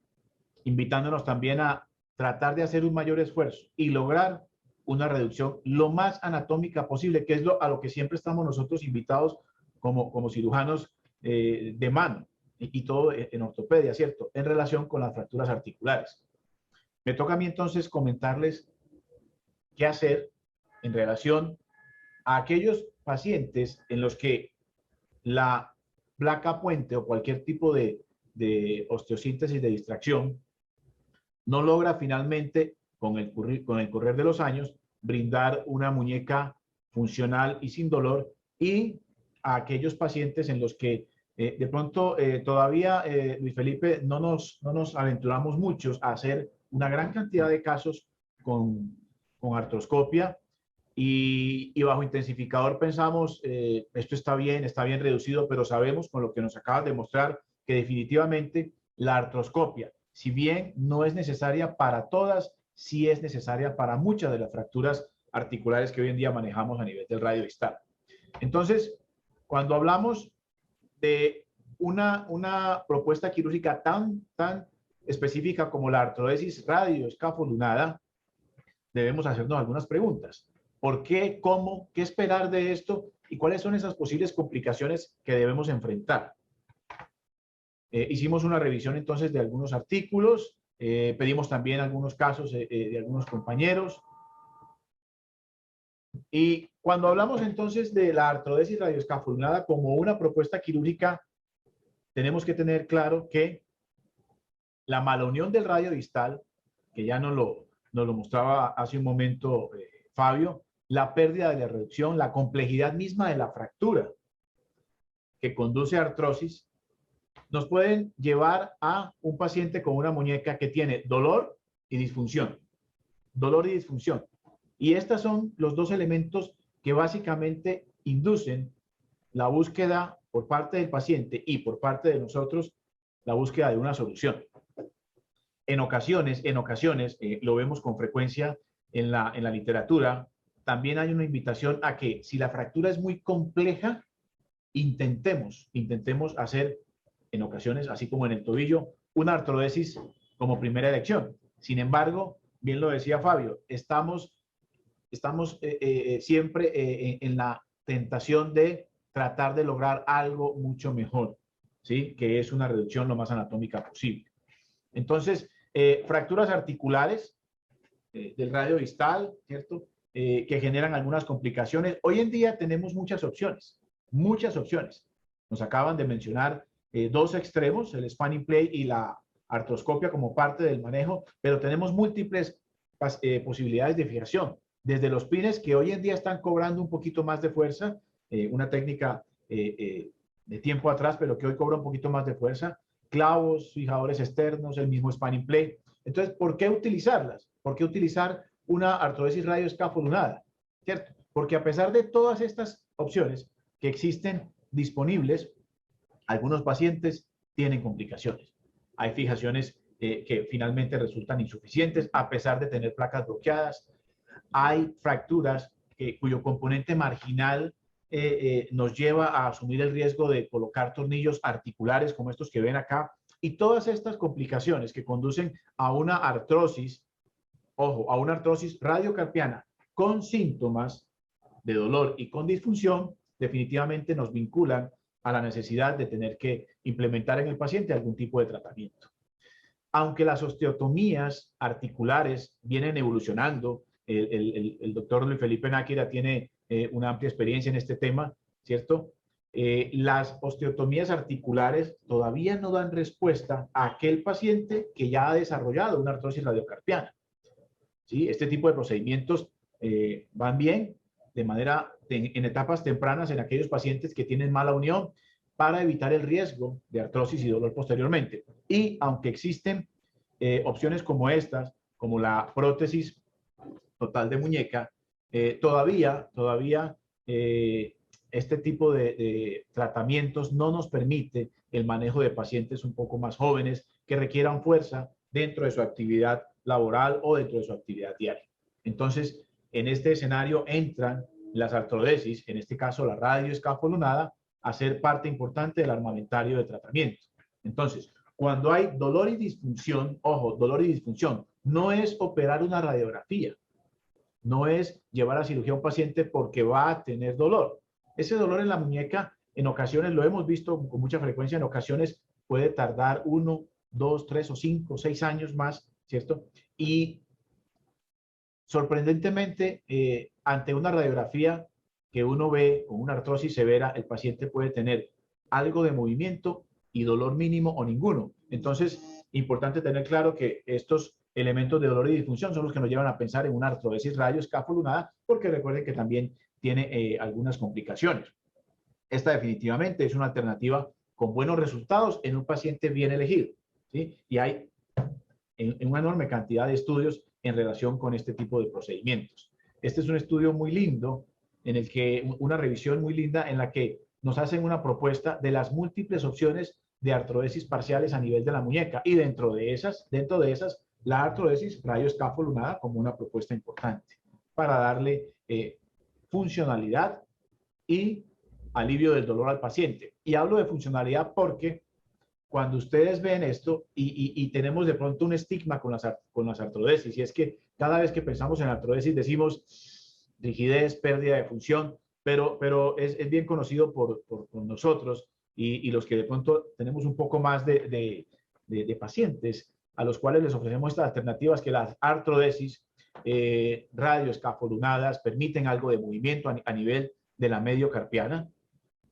invitándonos también a tratar de hacer un mayor esfuerzo y lograr una reducción lo más anatómica posible, que es a lo que siempre estamos nosotros invitados como cirujanos de mano y todo en ortopedia, ¿cierto? En relación con las fracturas articulares. Me toca a mí entonces comentarles qué hacer en relación a aquellos pacientes en los que la placa puente o cualquier tipo de osteosíntesis de distracción no logra finalmente, con el correr de los años, brindar una muñeca funcional y sin dolor, y a aquellos pacientes en los que de pronto todavía, Luis Felipe, no nos aventuramos muchos a hacer una gran cantidad de casos con artroscopia y bajo intensificador pensamos, esto está bien reducido, pero sabemos con lo que nos acabas de mostrar que definitivamente la artroscopia, si bien no es necesaria para todas, sí es necesaria para muchas de las fracturas articulares que hoy en día manejamos a nivel del radio distal. Entonces, cuando hablamos de una propuesta quirúrgica tan específica como la artrodesis radioescafolunada, debemos hacernos algunas preguntas. ¿Por qué? ¿Cómo? ¿Qué esperar de esto? ¿Y cuáles son esas posibles complicaciones que debemos enfrentar? Hicimos una revisión entonces de algunos artículos, pedimos también algunos casos de algunos compañeros. Y cuando hablamos entonces de la artrodesis radioescafoidal como una propuesta quirúrgica, tenemos que tener claro que la malunión del radio distal, que ya nos lo mostraba hace un momento Fabio, la pérdida de la reducción, la complejidad misma de la fractura que conduce a artrosis, nos pueden llevar a un paciente con una muñeca que tiene dolor y disfunción. Dolor y disfunción. Y estos son los dos elementos que básicamente inducen la búsqueda por parte del paciente y por parte de nosotros, la búsqueda de una solución. En ocasiones, lo vemos con frecuencia en la literatura, también hay una invitación a que si la fractura es muy compleja, intentemos hacer en ocasiones, así como en el tobillo, una artrodesis como primera elección. Sin embargo, bien lo decía Fabio, estamos siempre en la tentación de tratar de lograr algo mucho mejor, ¿sí? Que es una reducción lo más anatómica posible. Entonces, fracturas articulares del radio distal, ¿cierto? Que generan algunas complicaciones. Hoy en día tenemos muchas opciones, muchas opciones. Nos acaban de mencionar dos extremos, el spanning plate y la artroscopia como parte del manejo, pero tenemos múltiples posibilidades de fijación. Desde los pines que hoy en día están cobrando un poquito más de fuerza, una técnica de tiempo atrás, pero que hoy cobra un poquito más de fuerza, clavos, fijadores externos, el mismo spanning plate. Entonces, ¿por qué utilizarlas? ¿Por qué utilizar una artrodesis radioescafoidal? ¿Cierto? Porque a pesar de todas estas opciones que existen disponibles, algunos pacientes tienen complicaciones. Hay fijaciones que finalmente resultan insuficientes a pesar de tener placas bloqueadas. Hay fracturas cuyo componente marginal nos lleva a asumir el riesgo de colocar tornillos articulares como estos que ven acá. Y todas estas complicaciones que conducen a una artrosis, ojo, a una artrosis radiocarpiana con síntomas de dolor y con disfunción, definitivamente nos vinculan a la necesidad de tener que implementar en el paciente algún tipo de tratamiento. Aunque las osteotomías articulares vienen evolucionando, el doctor Luis Felipe Náquera tiene una amplia experiencia en este tema, ¿cierto? Las osteotomías articulares todavía no dan respuesta a aquel paciente que ya ha desarrollado una artrosis radiocarpiana. ¿Sí? Este tipo de procedimientos van bien de manera en etapas tempranas en aquellos pacientes que tienen mala unión para evitar el riesgo de artrosis y dolor posteriormente. Y aunque existen opciones como estas, como la prótesis total de muñeca, todavía este tipo de tratamientos no nos permite el manejo de pacientes un poco más jóvenes que requieran fuerza dentro de su actividad laboral o dentro de su actividad diaria. Entonces, en este escenario entran las artrodesis, en este caso la radioescafoidal, a ser parte importante del armamentario de tratamiento. Entonces, cuando hay dolor y disfunción, ojo, dolor y disfunción, no es operar una radiografía, no es llevar a cirugía a un paciente porque va a tener dolor. Ese dolor en la muñeca, en ocasiones, lo hemos visto con mucha frecuencia, en ocasiones puede tardar 1, 2, 3 o 5, 6 años más, ¿cierto? Y sorprendentemente, ante una radiografía que uno ve con una artrosis severa, el paciente puede tener algo de movimiento y dolor mínimo o ninguno. Entonces, importante tener claro que estos elementos de dolor y disfunción son los que nos llevan a pensar en una artrodesis radioescafoidal, porque recuerden que también tiene algunas complicaciones. Esta definitivamente es una alternativa con buenos resultados en un paciente bien elegido, ¿sí? Y hay en una enorme cantidad de estudios en relación con este tipo de procedimientos. Este es un estudio muy lindo, en el que una revisión muy linda en la que nos hacen una propuesta de las múltiples opciones de artrodesis parciales a nivel de la muñeca, y dentro de esas, la artrodesis radioescafoidal como una propuesta importante para darle funcionalidad y alivio del dolor al paciente. Y hablo de funcionalidad porque cuando ustedes ven esto y tenemos de pronto un estigma con las artrodesis, y es que cada vez que pensamos en artrodesis decimos rigidez, pérdida de función, pero es bien conocido por nosotros y los que de pronto tenemos un poco más de pacientes a los cuales les ofrecemos estas alternativas, que las artrodesis radioescafolunadas permiten algo de movimiento a nivel de la mediocarpiana,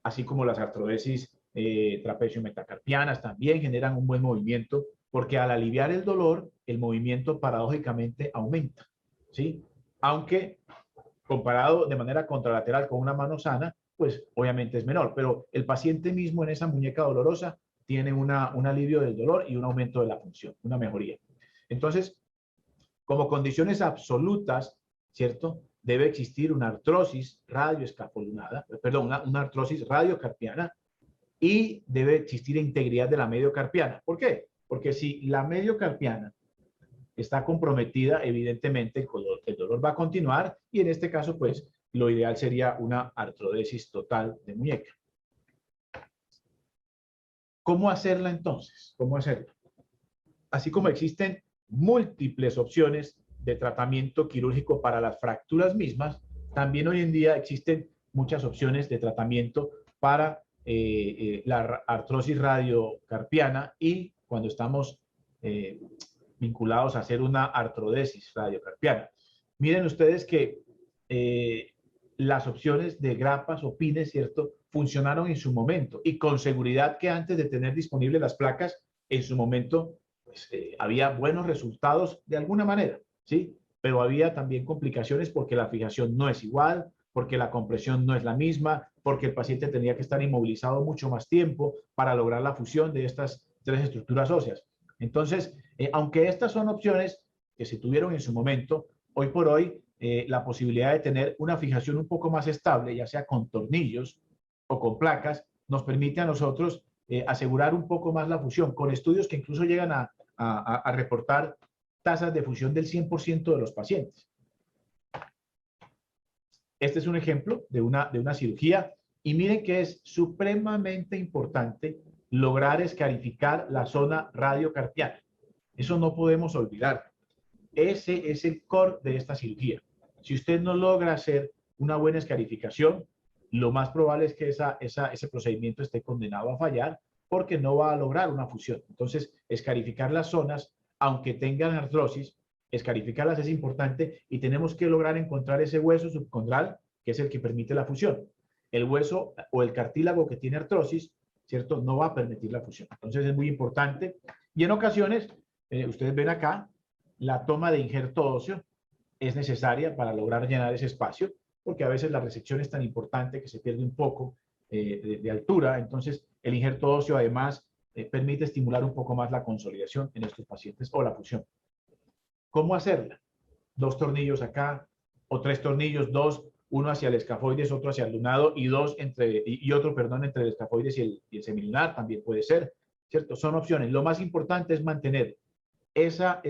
así como las artrodesis trapecio-metacarpianas también generan un buen movimiento, porque al aliviar el dolor, el movimiento paradójicamente aumenta, ¿sí? Aunque comparado de manera contralateral con una mano sana, pues obviamente es menor, pero el paciente mismo en esa muñeca dolorosa tiene un alivio del dolor y un aumento de la función, una mejoría. Entonces, como condiciones absolutas, ¿cierto? Debe existir una artrosis radioescafolunada, perdón, una artrosis radiocarpiana, y debe existir integridad de la mediocarpiana. ¿Por qué? Porque si la mediocarpiana está comprometida, evidentemente el dolor va a continuar, y en este caso, pues, lo ideal sería una artrodesis total de muñeca. ¿Cómo hacerla entonces? ¿Cómo hacerla? Así como existen múltiples opciones de tratamiento quirúrgico para las fracturas mismas, también hoy en día existen muchas opciones de tratamiento para la artrosis radiocarpiana, y cuando estamos vinculados a hacer una artrodesis radiocarpiana. Miren ustedes que las opciones de grapas o pines, ¿cierto?, funcionaron en su momento, y con seguridad que antes de tener disponibles las placas, en su momento pues, había buenos resultados de alguna manera, ¿sí? Pero había también complicaciones porque la fijación no es igual, porque la compresión no es la misma, porque el paciente tenía que estar inmovilizado mucho más tiempo para lograr la fusión de estas tres estructuras óseas. Entonces, aunque estas son opciones que se tuvieron en su momento, hoy por hoy la posibilidad de tener una fijación un poco más estable, ya sea con tornillos o con placas, nos permite a nosotros asegurar un poco más la fusión, con estudios que incluso llegan a reportar tasas de fusión del 100% de los pacientes. Este es un ejemplo de una cirugía, y miren que es supremamente importante lograr escarificar la zona radiocarpiana. Eso no podemos olvidar. Ese es el core de esta cirugía. Si usted no logra hacer una buena escarificación, lo más probable es que ese procedimiento esté condenado a fallar, porque no va a lograr una fusión. Entonces, escarificar las zonas, aunque tengan artrosis, escarificarlas es importante, y tenemos que lograr encontrar ese hueso subcondral, que es el que permite la fusión. El hueso o el cartílago que tiene artrosis, ¿cierto?, no va a permitir la fusión. Entonces es muy importante, y en ocasiones, ustedes ven acá, la toma de injerto óseo es necesaria para lograr llenar ese espacio, porque a veces la resección es tan importante que se pierde un poco de altura. Entonces el injerto óseo además permite estimular un poco más la consolidación en estos pacientes, o la fusión. ¿Cómo hacerla? 2 tornillos acá, o 3 tornillos, 2, uno hacia el escafoides, otro hacia el lunado, y otro entre el escafoides y el semilunar, también puede ser, ¿cierto? Son opciones. Lo más importante es mantener esa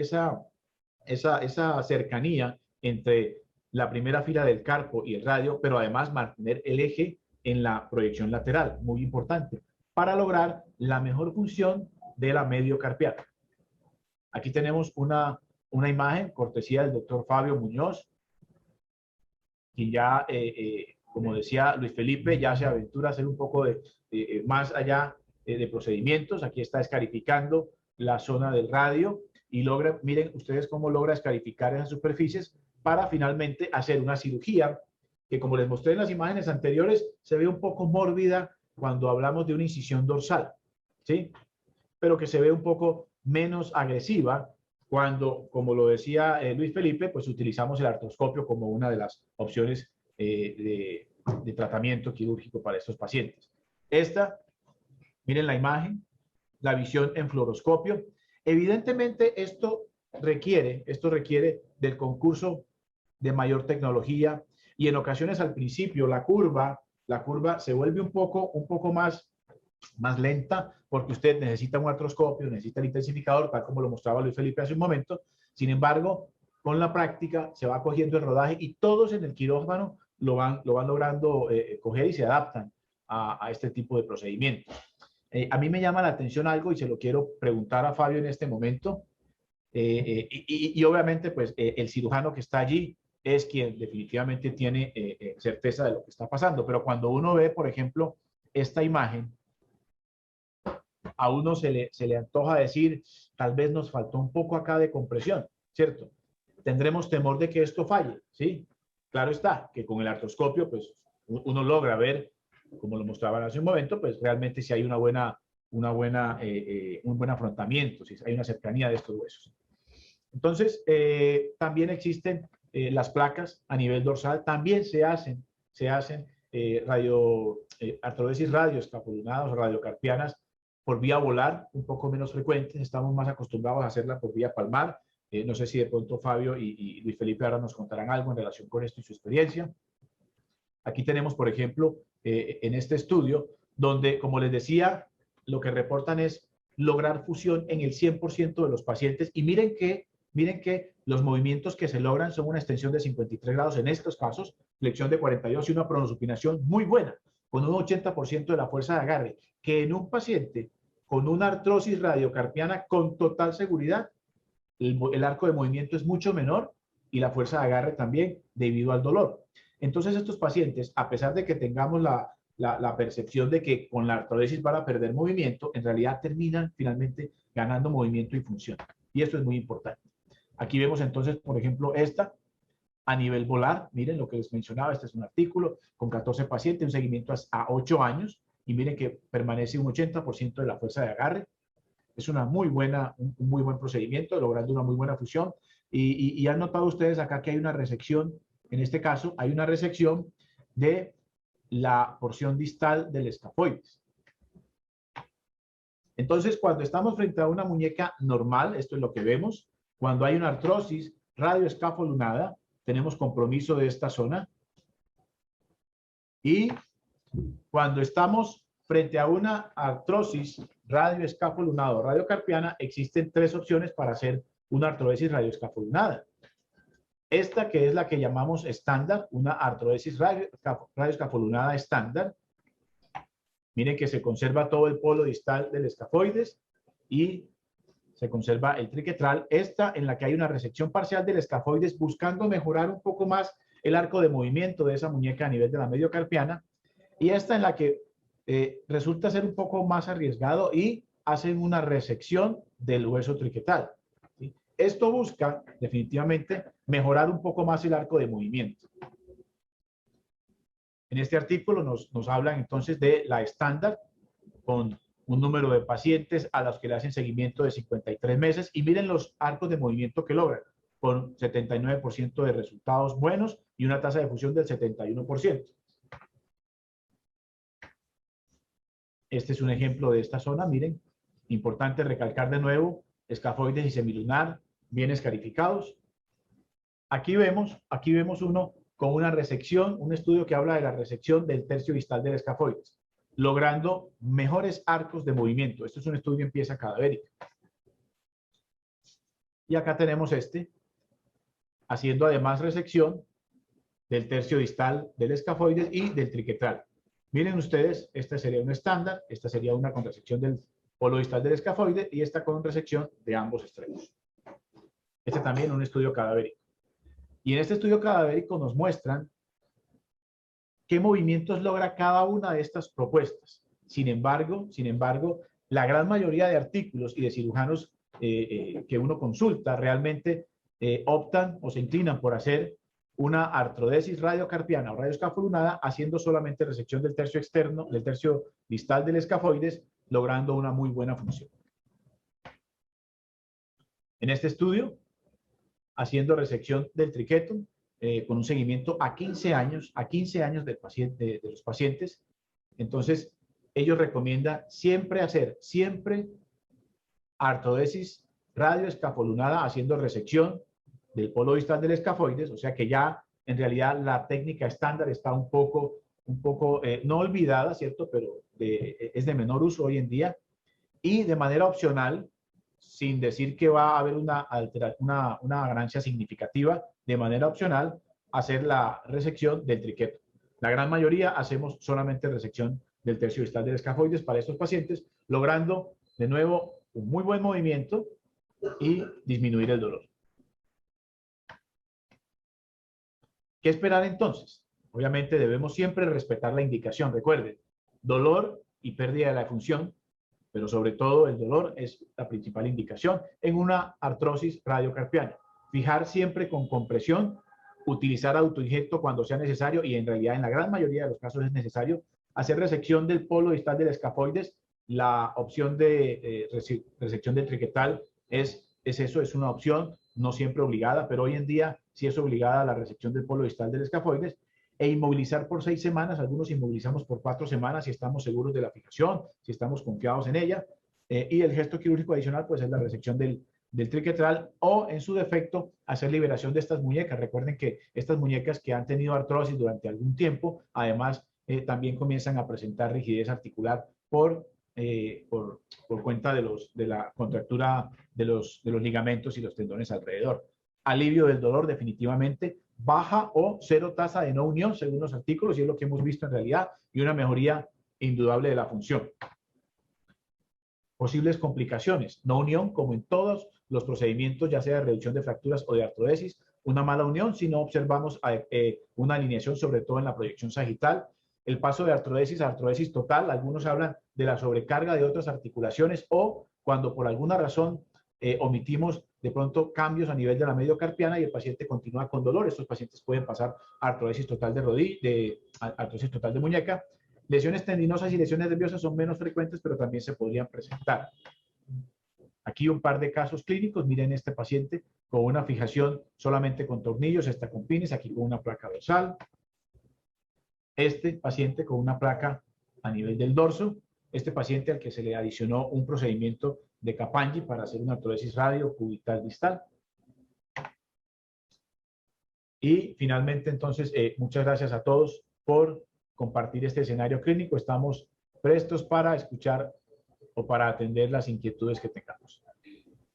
cercanía entre la primera fila del carpo y el radio, pero además mantener el eje en la proyección lateral, muy importante, para lograr la mejor función de la mediocarpiana. Aquí tenemos una imagen, cortesía del doctor Fabio Muñoz, quien ya, como decía Luis Felipe, ya se aventura a hacer un poco más allá de procedimientos. Aquí está escarificando la zona del radio, y logra, miren ustedes cómo logra escarificar esas superficies para finalmente hacer una cirugía que, como les mostré en las imágenes anteriores, se ve un poco mórbida cuando hablamos de una incisión dorsal, ¿sí? Pero que se ve un poco menos agresiva cuando, como lo decía Luis Felipe, pues utilizamos el artroscopio como una de las opciones de tratamiento quirúrgico para estos pacientes. Miren la imagen, la visión en fluoroscopio. Evidentemente esto requiere del concurso de mayor tecnología, y en ocasiones al principio la curva se vuelve un poco más lenta, porque usted necesita un artroscopio, necesita el intensificador, tal como lo mostraba Luis Felipe hace un momento. Sin embargo, con la práctica se va cogiendo el rodaje, y todos en el quirófano lo van logrando coger, y se adaptan a este tipo de procedimientos. A mí me llama la atención algo, y se lo quiero preguntar a Fabio en este momento. Y obviamente, pues, el cirujano que está allí es quien definitivamente tiene certeza de lo que está pasando. Pero cuando uno ve, por ejemplo, esta imagen, a uno se le antoja decir, tal vez nos faltó un poco acá de compresión, ¿cierto? Tendremos temor de que esto falle, ¿sí? Claro está, que con el artroscopio, pues, uno logra ver, como lo mostraban hace un momento, pues, realmente si hay un buen afrontamiento, si hay una cercanía de estos huesos. Entonces, también existen las placas a nivel dorsal, también se hacen artrodesis radioescapulinadas o radiocarpianas por vía volar, un poco menos frecuentes, estamos más acostumbrados a hacerla por vía palmar. No sé si de pronto Fabio y Luis Felipe ahora nos contarán algo en relación con esto y su experiencia. Aquí tenemos, por ejemplo, en este estudio, donde, como les decía, lo que reportan es lograr fusión en el 100% de los pacientes. Y miren que los movimientos que se logran son una extensión de 53 grados en estos casos, flexión de 42 y una pronosupinación muy buena, con un 80% de la fuerza de agarre, que en un paciente con una artrosis radiocarpiana con total seguridad, el arco de movimiento es mucho menor y la fuerza de agarre también debido al dolor. Entonces estos pacientes, a pesar de que tengamos la percepción de que con la artrodesis van a perder movimiento, en realidad terminan finalmente ganando movimiento y función. Y esto es muy importante. Aquí vemos entonces, por ejemplo, esta a nivel volar. Miren lo que les mencionaba, este es un artículo con 14 pacientes, un seguimiento a 8 años, y miren que permanece un 80% de la fuerza de agarre. Es un muy buen procedimiento, logrando una muy buena fusión. Y han notado ustedes acá que hay una resección, en este caso hay una resección de la porción distal del escafoides. Entonces, cuando estamos frente a una muñeca normal, esto es lo que vemos, cuando hay una artrosis radioescafolunada, tenemos compromiso de esta zona. Y cuando estamos frente a una artrosis radioescafolunada o radiocarpiana, existen 3 opciones para hacer una artrodesis radioescafolunada. Esta, que es la que llamamos estándar, una artrodesis radioescafolunada estándar. Miren que se conserva todo el polo distal del escafoides y se conserva el triquetral. Esta, en la que hay una resección parcial del escafoides, buscando mejorar un poco más el arco de movimiento de esa muñeca a nivel de la mediocarpiana. Y esta, en la que resulta ser un poco más arriesgado y hacen una resección del hueso triquetal, ¿sí? Esto busca definitivamente mejorar un poco más el arco de movimiento. En este artículo nos hablan entonces de la estándar, con un número de pacientes a los que le hacen seguimiento de 53 meses, y miren los arcos de movimiento que logran, con 79% de resultados buenos y una tasa de fusión del 71%. Este es un ejemplo de esta zona, miren. Importante recalcar de nuevo, escafoides y semilunar bien escarificados. Aquí vemos uno con una resección, un estudio que habla de la resección del tercio distal del escafoides, logrando mejores arcos de movimiento. Esto es un estudio en pieza cadavérica. Y acá tenemos haciendo además resección del tercio distal del escafoides y del triquetral. Miren ustedes, esta sería un estándar, esta sería una con resección del polo distal del escafoide y esta con resección de ambos extremos. Este también un estudio cadavérico. Y en este estudio cadavérico nos muestran qué movimientos logra cada una de estas propuestas. Sin embargo, la gran mayoría de artículos y de cirujanos que uno consulta realmente optan o se inclinan por hacer una artrodesis radiocarpiana o radioescafolunada, haciendo solamente resección del tercio externo, del tercio distal del escafoides, logrando una muy buena función. En este estudio, haciendo resección del triquetum, con un seguimiento a 15 años del paciente, de los pacientes, entonces ellos recomiendan siempre hacer artrodesis radioescafolunada, haciendo resección del polo distal del escafoides, o sea que ya en realidad la técnica estándar está un poco no olvidada, ¿cierto? Pero es de menor uso hoy en día, y de manera opcional, sin decir que va a haber una ganancia significativa, de manera opcional, hacer la resección del triqueto. La gran mayoría hacemos solamente resección del tercio distal del escafoides para estos pacientes, logrando de nuevo un muy buen movimiento y disminuir el dolor. ¿Qué esperar entonces? Obviamente debemos siempre respetar la indicación. Recuerden, dolor y pérdida de la función pero sobre todo el dolor es la principal indicación en una artrosis radiocarpiana. Fijar siempre con compresión, utilizar autoinjecto cuando sea necesario, y en realidad en la gran mayoría de los casos es necesario, hacer resección del polo distal del escafoides. La opción de resección del triquetral es una opción, no siempre obligada, pero hoy en día sí es obligada la resección del polo distal del escafoides, e inmovilizar por 6 semanas. Algunos inmovilizamos por 4 semanas si estamos seguros de la fijación, si estamos confiados en ella. Y el gesto quirúrgico adicional pues es la resección del triquetral, o en su defecto hacer liberación de estas muñecas. Recuerden que estas muñecas que han tenido artrosis durante algún tiempo, además también comienzan a presentar rigidez articular por cuenta de la contractura de los ligamentos y los tendones alrededor. Alivio del dolor definitivamente, baja o cero tasa de no unión según los artículos, y es lo que hemos visto en realidad, y una mejoría indudable de la función. Posibles complicaciones: no unión, como en todos los procedimientos, ya sea de reducción de fracturas o de artrodesis. Una mala unión si no observamos una alineación, sobre todo en la proyección sagital. El paso de artrodesis a artrodesis total. Algunos hablan de la sobrecarga de otras articulaciones, o cuando por alguna razón omitimos de pronto cambios a nivel de la mediocarpiana y el paciente continúa con dolor. Estos pacientes pueden pasar a artrodesis total de rodilla, artrodesis total de muñeca. Lesiones tendinosas y lesiones nerviosas son menos frecuentes, pero también se podrían presentar. Aquí un par de casos clínicos. Miren este paciente con una fijación solamente con tornillos, esta con pines, aquí con una placa dorsal. Este paciente con una placa a nivel del dorso. Este paciente al que se le adicionó un procedimiento de Capagni para hacer una artrodesis radio cubital distal. Y finalmente, entonces, muchas gracias a todos por compartir este escenario clínico. Estamos prestos para escuchar o para atender las inquietudes que tengamos.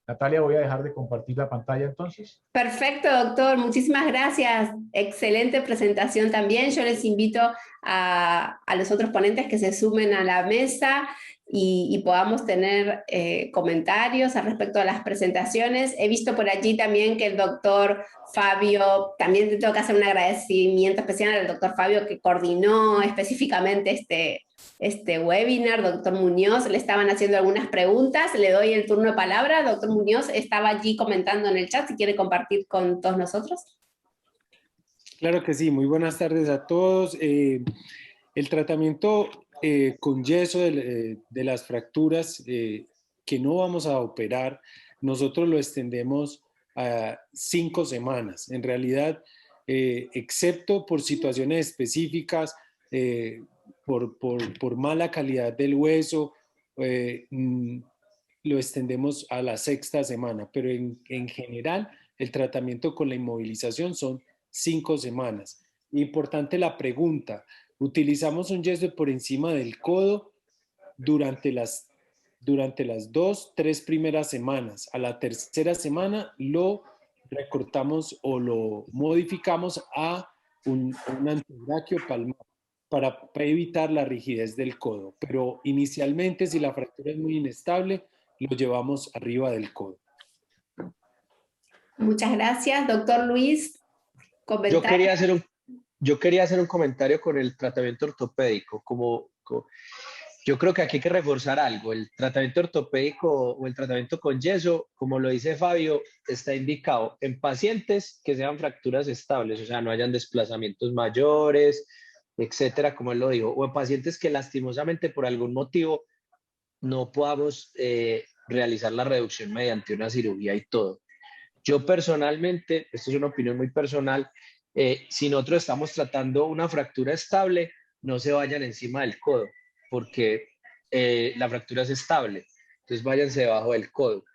Natalia, voy a dejar de compartir la pantalla entonces. Perfecto, doctor. Muchísimas gracias. Excelente presentación también. Yo les invito a los otros ponentes que se sumen a la mesa y podamos tener comentarios al respecto de las presentaciones. He visto por allí también que el doctor Fabio, también te tengo que hacer un agradecimiento especial al doctor Fabio, que coordinó específicamente este webinar. Doctor Muñoz, le estaban haciendo algunas preguntas, le doy el turno de palabra. Doctor Muñoz estaba allí comentando en el chat, si quiere compartir con todos nosotros. Claro que sí, muy buenas tardes a todos. El tratamiento con yeso de las fracturas que no vamos a operar, nosotros lo extendemos a 5 semanas. En realidad, excepto por situaciones específicas, por mala calidad del hueso, lo extendemos a la 6ª semana, pero en general el tratamiento con la inmovilización son 5 semanas. Importante la pregunta: utilizamos un yeso por encima del codo durante las 2-3 primeras semanas. A la 3ª semana lo recortamos o lo modificamos a un antebraquio palmar para evitar la rigidez del codo. Pero inicialmente, si la fractura es muy inestable, lo llevamos arriba del codo. Muchas gracias. Doctor Luis, yo quería hacer un comentario con el tratamiento ortopédico. Yo creo que aquí hay que reforzar algo. El tratamiento ortopédico o el tratamiento con yeso, como lo dice Fabio, está indicado en pacientes que sean fracturas estables, o sea, no hayan desplazamientos mayores, etcétera, como él lo dijo, o en pacientes que lastimosamente por algún motivo no podamos realizar la reducción mediante una cirugía y todo. Yo personalmente, esto es una opinión muy personal, si nosotros estamos tratando una fractura estable, no se vayan encima del codo, porque la fractura es estable, entonces váyanse debajo del codo.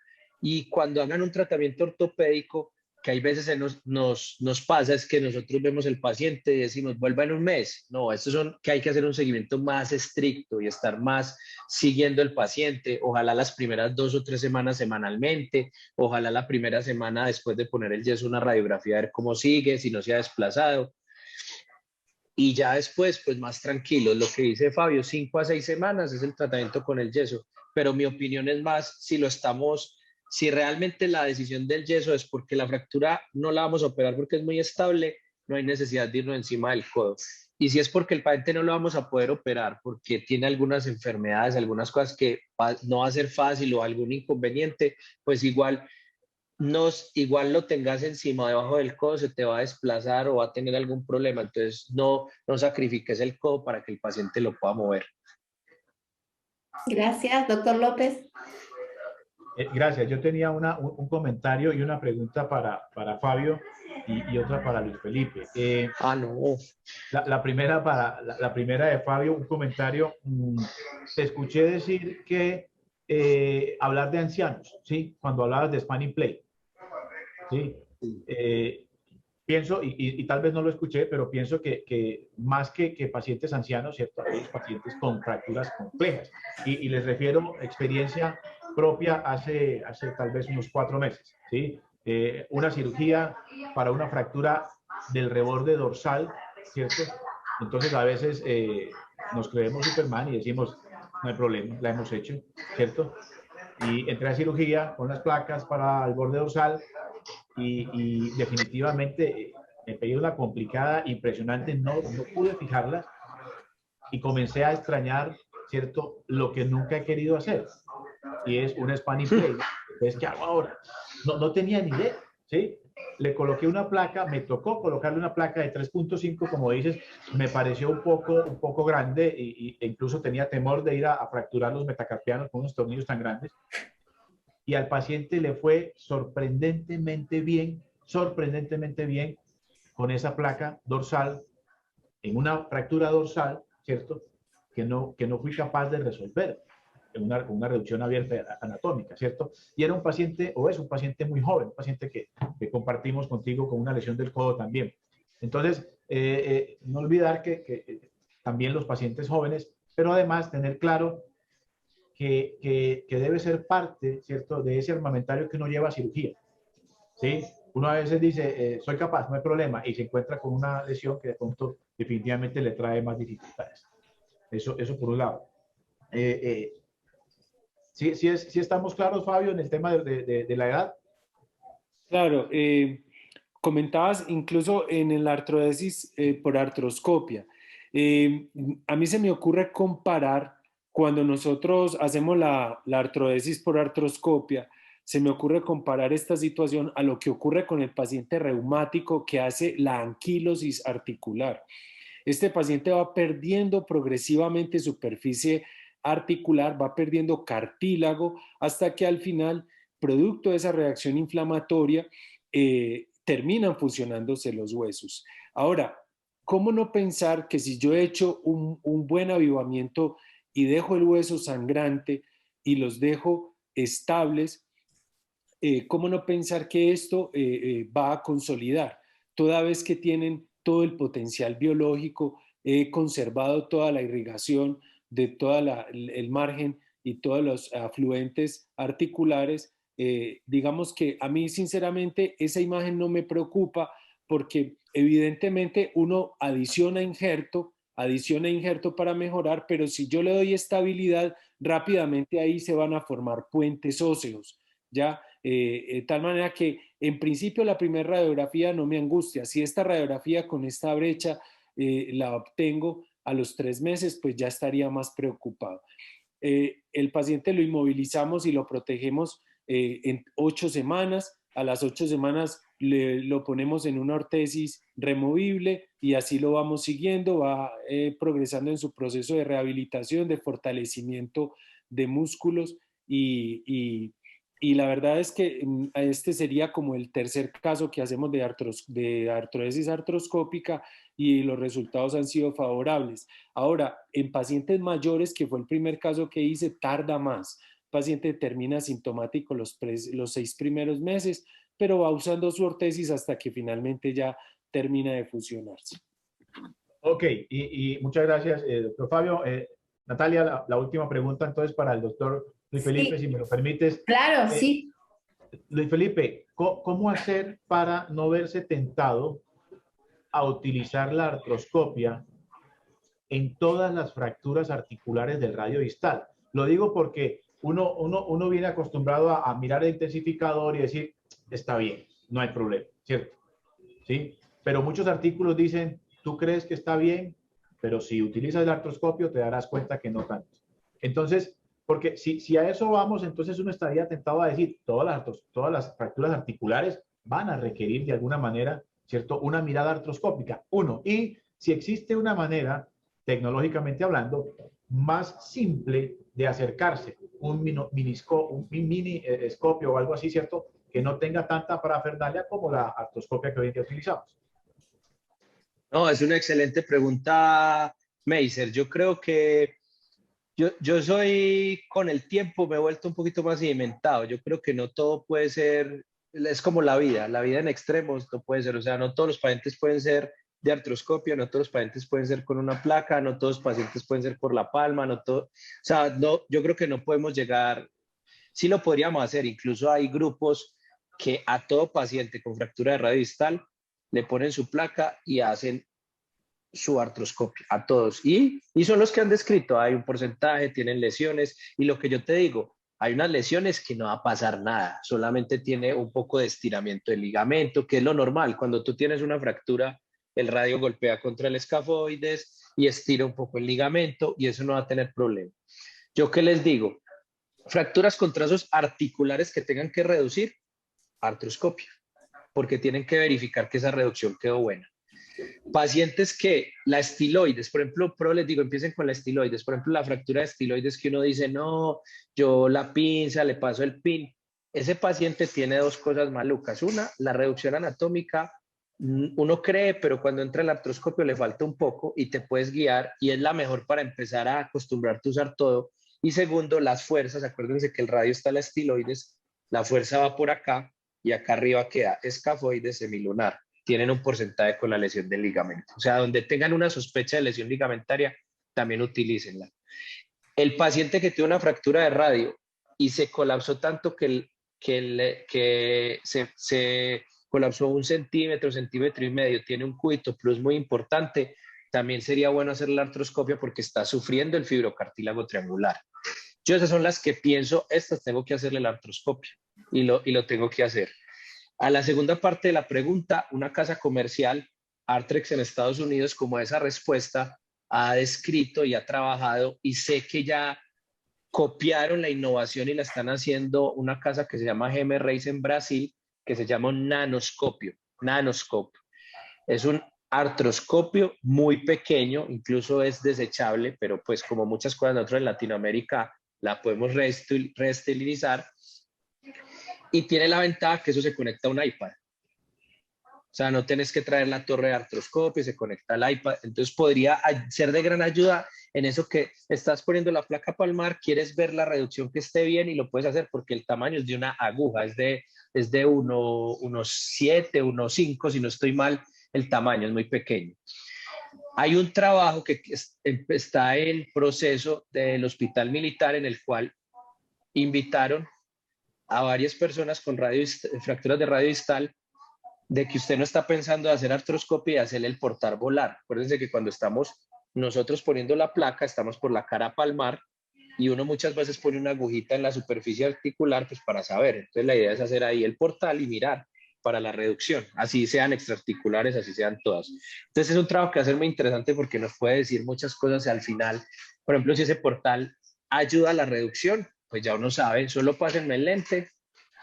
Y cuando hagan un tratamiento ortopédico, que hay veces nos pasa, es que nosotros vemos el paciente y decimos, vuelva en un mes. No, estos son que hay que hacer un seguimiento más estricto y estar más siguiendo el paciente. Ojalá las primeras 2 o 3 semanas semanalmente, ojalá la primera semana después de poner el yeso una radiografía, a ver cómo sigue, si no se ha desplazado. Y ya después, pues más tranquilos. Lo que dice Fabio, 5 a 6 semanas es el tratamiento con el yeso. Pero mi opinión es más, si realmente la decisión del yeso es porque la fractura no la vamos a operar porque es muy estable, no hay necesidad de irnos encima del codo. Y si es porque el paciente no lo vamos a poder operar, porque tiene algunas enfermedades, algunas cosas que no va a ser fácil o algún inconveniente, pues igual lo tengas encima o debajo del codo, se te va a desplazar o va a tener algún problema. Entonces, no sacrifiques el codo para que el paciente lo pueda mover. Gracias, doctor López. Gracias. Yo tenía un comentario y una pregunta para Fabio y otra para Luis Felipe. No. La primera de Fabio, un comentario. Te escuché decir que hablar de ancianos, ¿sí? Cuando hablabas de Spanish Play. ¿Sí? Pienso, y tal vez no lo escuché, pero pienso que más que pacientes ancianos, ¿cierto? Hay pacientes con fracturas complejas. Y les refiero a experiencia propia hace tal vez unos 4 meses, ¿sí? Una cirugía para una fractura del reborde dorsal, ¿cierto? Entonces a veces nos creemos Superman y decimos, no hay problema, la hemos hecho, ¿cierto? Y entré a cirugía con las placas para el borde dorsal y definitivamente me pegué una complicada, impresionante, no pude fijarlas y comencé a extrañar, ¿cierto? Lo que nunca he querido hacer y es un Spanish Play. Entonces, ¿qué hago ahora? No tenía ni idea, ¿sí? Le coloqué una placa, me tocó colocarle una placa de 3.5, como dices, me pareció un poco grande e incluso tenía temor de ir a fracturar los metacarpianos con unos tornillos tan grandes. Y al paciente le fue sorprendentemente bien con esa placa dorsal, en una fractura dorsal, ¿cierto? Que no fui capaz de resolver con una reducción abierta anatómica, ¿cierto? Y era un paciente, o es un paciente muy joven, un paciente que compartimos contigo con una lesión del codo también. Entonces, no olvidar que también los pacientes jóvenes, pero además tener claro que debe ser parte, ¿cierto?, de ese armamentario que uno lleva a cirugía, ¿sí? Uno a veces dice, soy capaz, no hay problema, y se encuentra con una lesión que de pronto definitivamente le trae más dificultades. Eso por un lado. ¿Sí estamos claros, Fabio, en el tema de la edad? Claro, comentabas incluso en la artrodesis por artroscopia. A mí se me ocurre comparar cuando nosotros hacemos la artrodesis por artroscopia, se me ocurre comparar esta situación a lo que ocurre con el paciente reumático que hace la anquilosis articular. Este paciente va perdiendo progresivamente superficie articular, va perdiendo cartílago hasta que al final, producto de esa reacción inflamatoria, terminan fusionándose los huesos. Ahora, ¿cómo no pensar que si yo he hecho un buen avivamiento y dejo el hueso sangrante y los dejo estables, cómo no pensar que esto va a consolidar, toda vez que tienen todo el potencial biológico, he conservado toda la irrigación de todo el margen y todos los afluentes articulares? Digamos que a mí sinceramente esa imagen no me preocupa porque evidentemente uno adiciona injerto para mejorar, pero si yo le doy estabilidad, rápidamente ahí se van a formar puentes óseos, ¿ya? De tal manera que en principio la primera radiografía no me angustia. Si esta radiografía con esta brecha la obtengo a los 3 meses, pues ya estaría más preocupado. El paciente lo inmovilizamos y lo protegemos en 8 semanas. A las 8 semanas lo ponemos en una ortesis removible y así lo vamos siguiendo, va progresando en su proceso de rehabilitación, de fortalecimiento de músculos y la verdad es que este sería como el tercer caso que hacemos de artrodesis artroscópica y los resultados han sido favorables. Ahora, en pacientes mayores, que fue el primer caso que hice, tarda más. El paciente termina asintomático los 6 primeros meses, pero va usando su ortesis hasta que finalmente ya termina de fusionarse. Ok, y muchas gracias, doctor Fabio. Natalia, la última pregunta entonces para el doctor Luis Felipe, sí, si me lo permites. Claro, sí. Luis Felipe, ¿cómo hacer para no verse tentado a utilizar la artroscopia en todas las fracturas articulares del radio distal? Lo digo porque uno viene acostumbrado a mirar el intensificador y decir, está bien, no hay problema, ¿cierto? ¿Sí? pero muchos artículos dicen, tú crees que está bien, pero si utilizas el artroscopio te darás cuenta que no tanto. Entonces, porque si a eso vamos, entonces uno estaría tentado a decir, todas las fracturas articulares van a requerir de alguna manera, ¿cierto? Una mirada artroscópica. Uno, y si existe una manera, tecnológicamente hablando, más simple de acercarse, un mini escopio o algo así, ¿cierto? Que no tenga tanta parafernalia como la artroscopia que hoy en día utilizamos. No, es una excelente pregunta, Meiser. Yo creo que yo soy, con el tiempo me he vuelto un poquito más sedimentado. Yo creo que no todo puede ser, es como la vida en extremos no puede ser, o sea, no todos los pacientes pueden ser de artroscopia, no todos los pacientes pueden ser con una placa, no todos los pacientes pueden ser por la palma, no todo, o sea, no, yo creo que no podemos llegar, sí lo podríamos hacer, incluso hay grupos que a todo paciente con fractura de radio distal le ponen su placa y hacen su artroscopia, a todos. Y son los que han descrito, hay un porcentaje, tienen lesiones, y lo que yo te digo, hay unas lesiones que no va a pasar nada, solamente tiene un poco de estiramiento del ligamento, que es lo normal. Cuando tú tienes una fractura, el radio golpea contra el escafoides y estira un poco el ligamento, y eso no va a tener problema. ¿Yo qué les digo? Fracturas con trazos articulares que tengan que reducir, artroscopia, porque tienen que verificar que esa reducción quedó buena. Pacientes que la estiloides, por ejemplo, les digo, empiecen con la estiloides, por ejemplo, la fractura de estiloides que uno dice, no, yo la pinza, le paso el pin, ese paciente tiene dos cosas malucas. Una, la reducción anatómica, uno cree, pero cuando entra el artroscopio le falta un poco y te puedes guiar, y es la mejor para empezar a acostumbrarte a usar todo. Y segundo, las fuerzas, acuérdense que el radio está en la estiloides, la fuerza va por acá y acá arriba queda escafoides semilunar. Tienen un porcentaje con la lesión del ligamento. O sea, donde tengan una sospecha de lesión ligamentaria, también utilícenla. El paciente que tiene una fractura de radio y se colapsó tanto que se colapsó 1 centímetro, centímetro y medio, tiene un cúbito plus muy importante, también sería bueno hacer la artroscopia porque está sufriendo el fibrocartílago triangular. Yo esas son las que pienso, estas tengo que hacerle la artroscopia y lo tengo que hacer. A la segunda parte de la pregunta, una casa comercial, Artrex en Estados Unidos, como esa respuesta, ha descrito y ha trabajado, y sé que ya copiaron la innovación y la están haciendo una casa que se llama GM Reis en Brasil, que se llama un nanoscopio. Es un artroscopio muy pequeño, incluso es desechable, pero pues como muchas cosas nosotros en Latinoamérica la podemos reesterilizar. Y tiene la ventaja que eso se conecta a un iPad. O sea, no tienes que traer la torre de artroscopio, se conecta al iPad. Entonces podría ser de gran ayuda en eso que estás poniendo la placa palmar, quieres ver la reducción que esté bien y lo puedes hacer porque el tamaño es de una aguja, es de 1,7, 1,5, si no estoy mal, el tamaño es muy pequeño. Hay un trabajo que está en proceso del Hospital Militar en el cual invitaron a varias personas con fracturas de radio distal, de que usted no está pensando en hacer artroscopia y hacerle el portar volar. Acuérdense que cuando estamos nosotros poniendo la placa, estamos por la cara palmar y uno muchas veces pone una agujita en la superficie articular pues para saber. Entonces la idea es hacer ahí el portal y mirar para la reducción, así sean extraarticulares, así sean todas. Entonces es un trabajo que va a ser muy interesante porque nos puede decir muchas cosas al final. Por ejemplo, si ese portal ayuda a la reducción, pues ya uno sabe, solo pásenme el lente,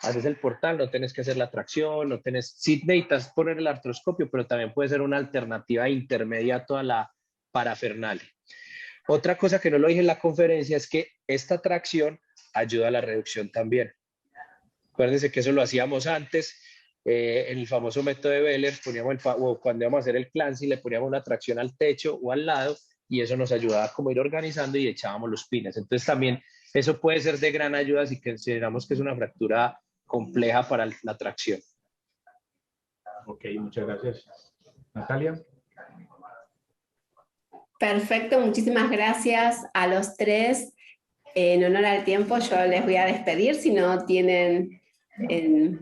haces el portal, no tienes que hacer la tracción, sí necesitas poner el artroscopio, pero también puede ser una alternativa intermedia a toda la parafernalia. Otra cosa que no lo dije en la conferencia es que esta tracción ayuda a la reducción también. Acuérdense que eso lo hacíamos antes, en el famoso método de Behler, cuando íbamos a hacer el clancy, le poníamos una tracción al techo o al lado, y eso nos ayudaba como a ir organizando y echábamos los pines. Entonces también eso puede ser de gran ayuda si consideramos que es una fractura compleja para la tracción. Ok, muchas gracias. Natalia. Perfecto, muchísimas gracias a los tres. En honor al tiempo yo les voy a despedir, si no tienen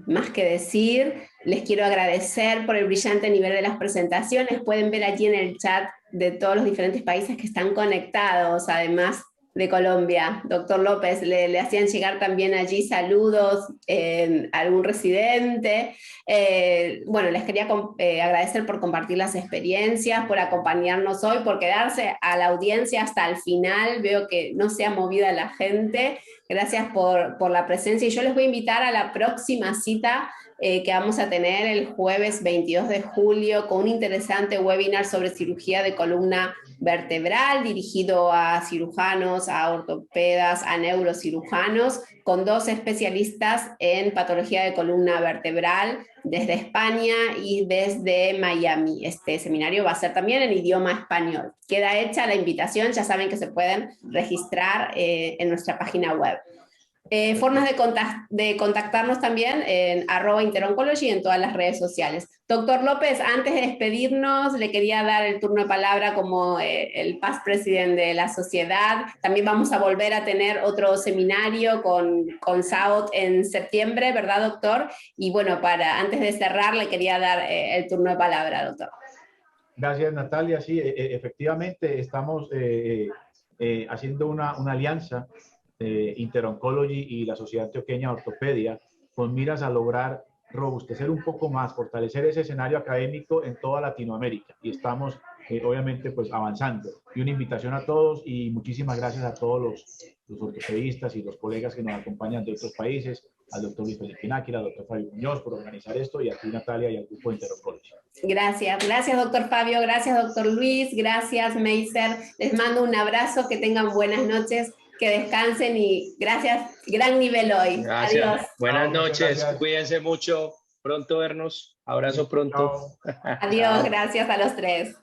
más que decir. Les quiero agradecer por el brillante nivel de las presentaciones. Pueden ver allí en el chat de todos los diferentes países que están conectados, además de Colombia. Doctor López, le hacían llegar también allí saludos a algún residente. Bueno, les quería agradecer por compartir las experiencias, por acompañarnos hoy, por quedarse a la audiencia hasta el final. Veo que no se ha movido la gente. Gracias por la presencia y yo les voy a invitar a la próxima cita que vamos a tener el jueves 22 de julio con un interesante webinar sobre cirugía de columna vertebral dirigido a cirujanos, a ortopedas, a neurocirujanos, con 2 especialistas en patología de columna vertebral desde España y desde Miami. Este seminario va a ser también en idioma español. Queda hecha la invitación, ya saben que se pueden registrar en nuestra página web. Formas de contactarnos también en @interoncology en todas las redes sociales. Doctor López, antes de despedirnos, le quería dar el turno de palabra como el past president de la sociedad. También vamos a volver a tener otro seminario con SAOT en septiembre, ¿verdad, doctor? Y bueno, antes de cerrar, le quería dar el turno de palabra, doctor. Gracias, Natalia. Sí, efectivamente estamos haciendo una alianza Interoncology y la Sociedad Antioqueña de Ortopedia con miras a lograr robustecer un poco más, fortalecer ese escenario académico en toda Latinoamérica y estamos obviamente pues avanzando. Y una invitación a todos y muchísimas gracias a todos los ortopedistas y los colegas que nos acompañan de otros países, al doctor Luis Felipe Náquila, al doctor Fabio Muñoz por organizar esto y a ti, Natalia, y al grupo de Interoncology. Gracias, doctor Fabio, gracias, doctor Luis, gracias, Meiser. Les mando un abrazo, que tengan buenas noches, que descansen y gracias, gran nivel hoy. Gracias. Adiós. Buenas noches, cuídense mucho, pronto vernos, abrazo pronto. Adiós, gracias a los 3.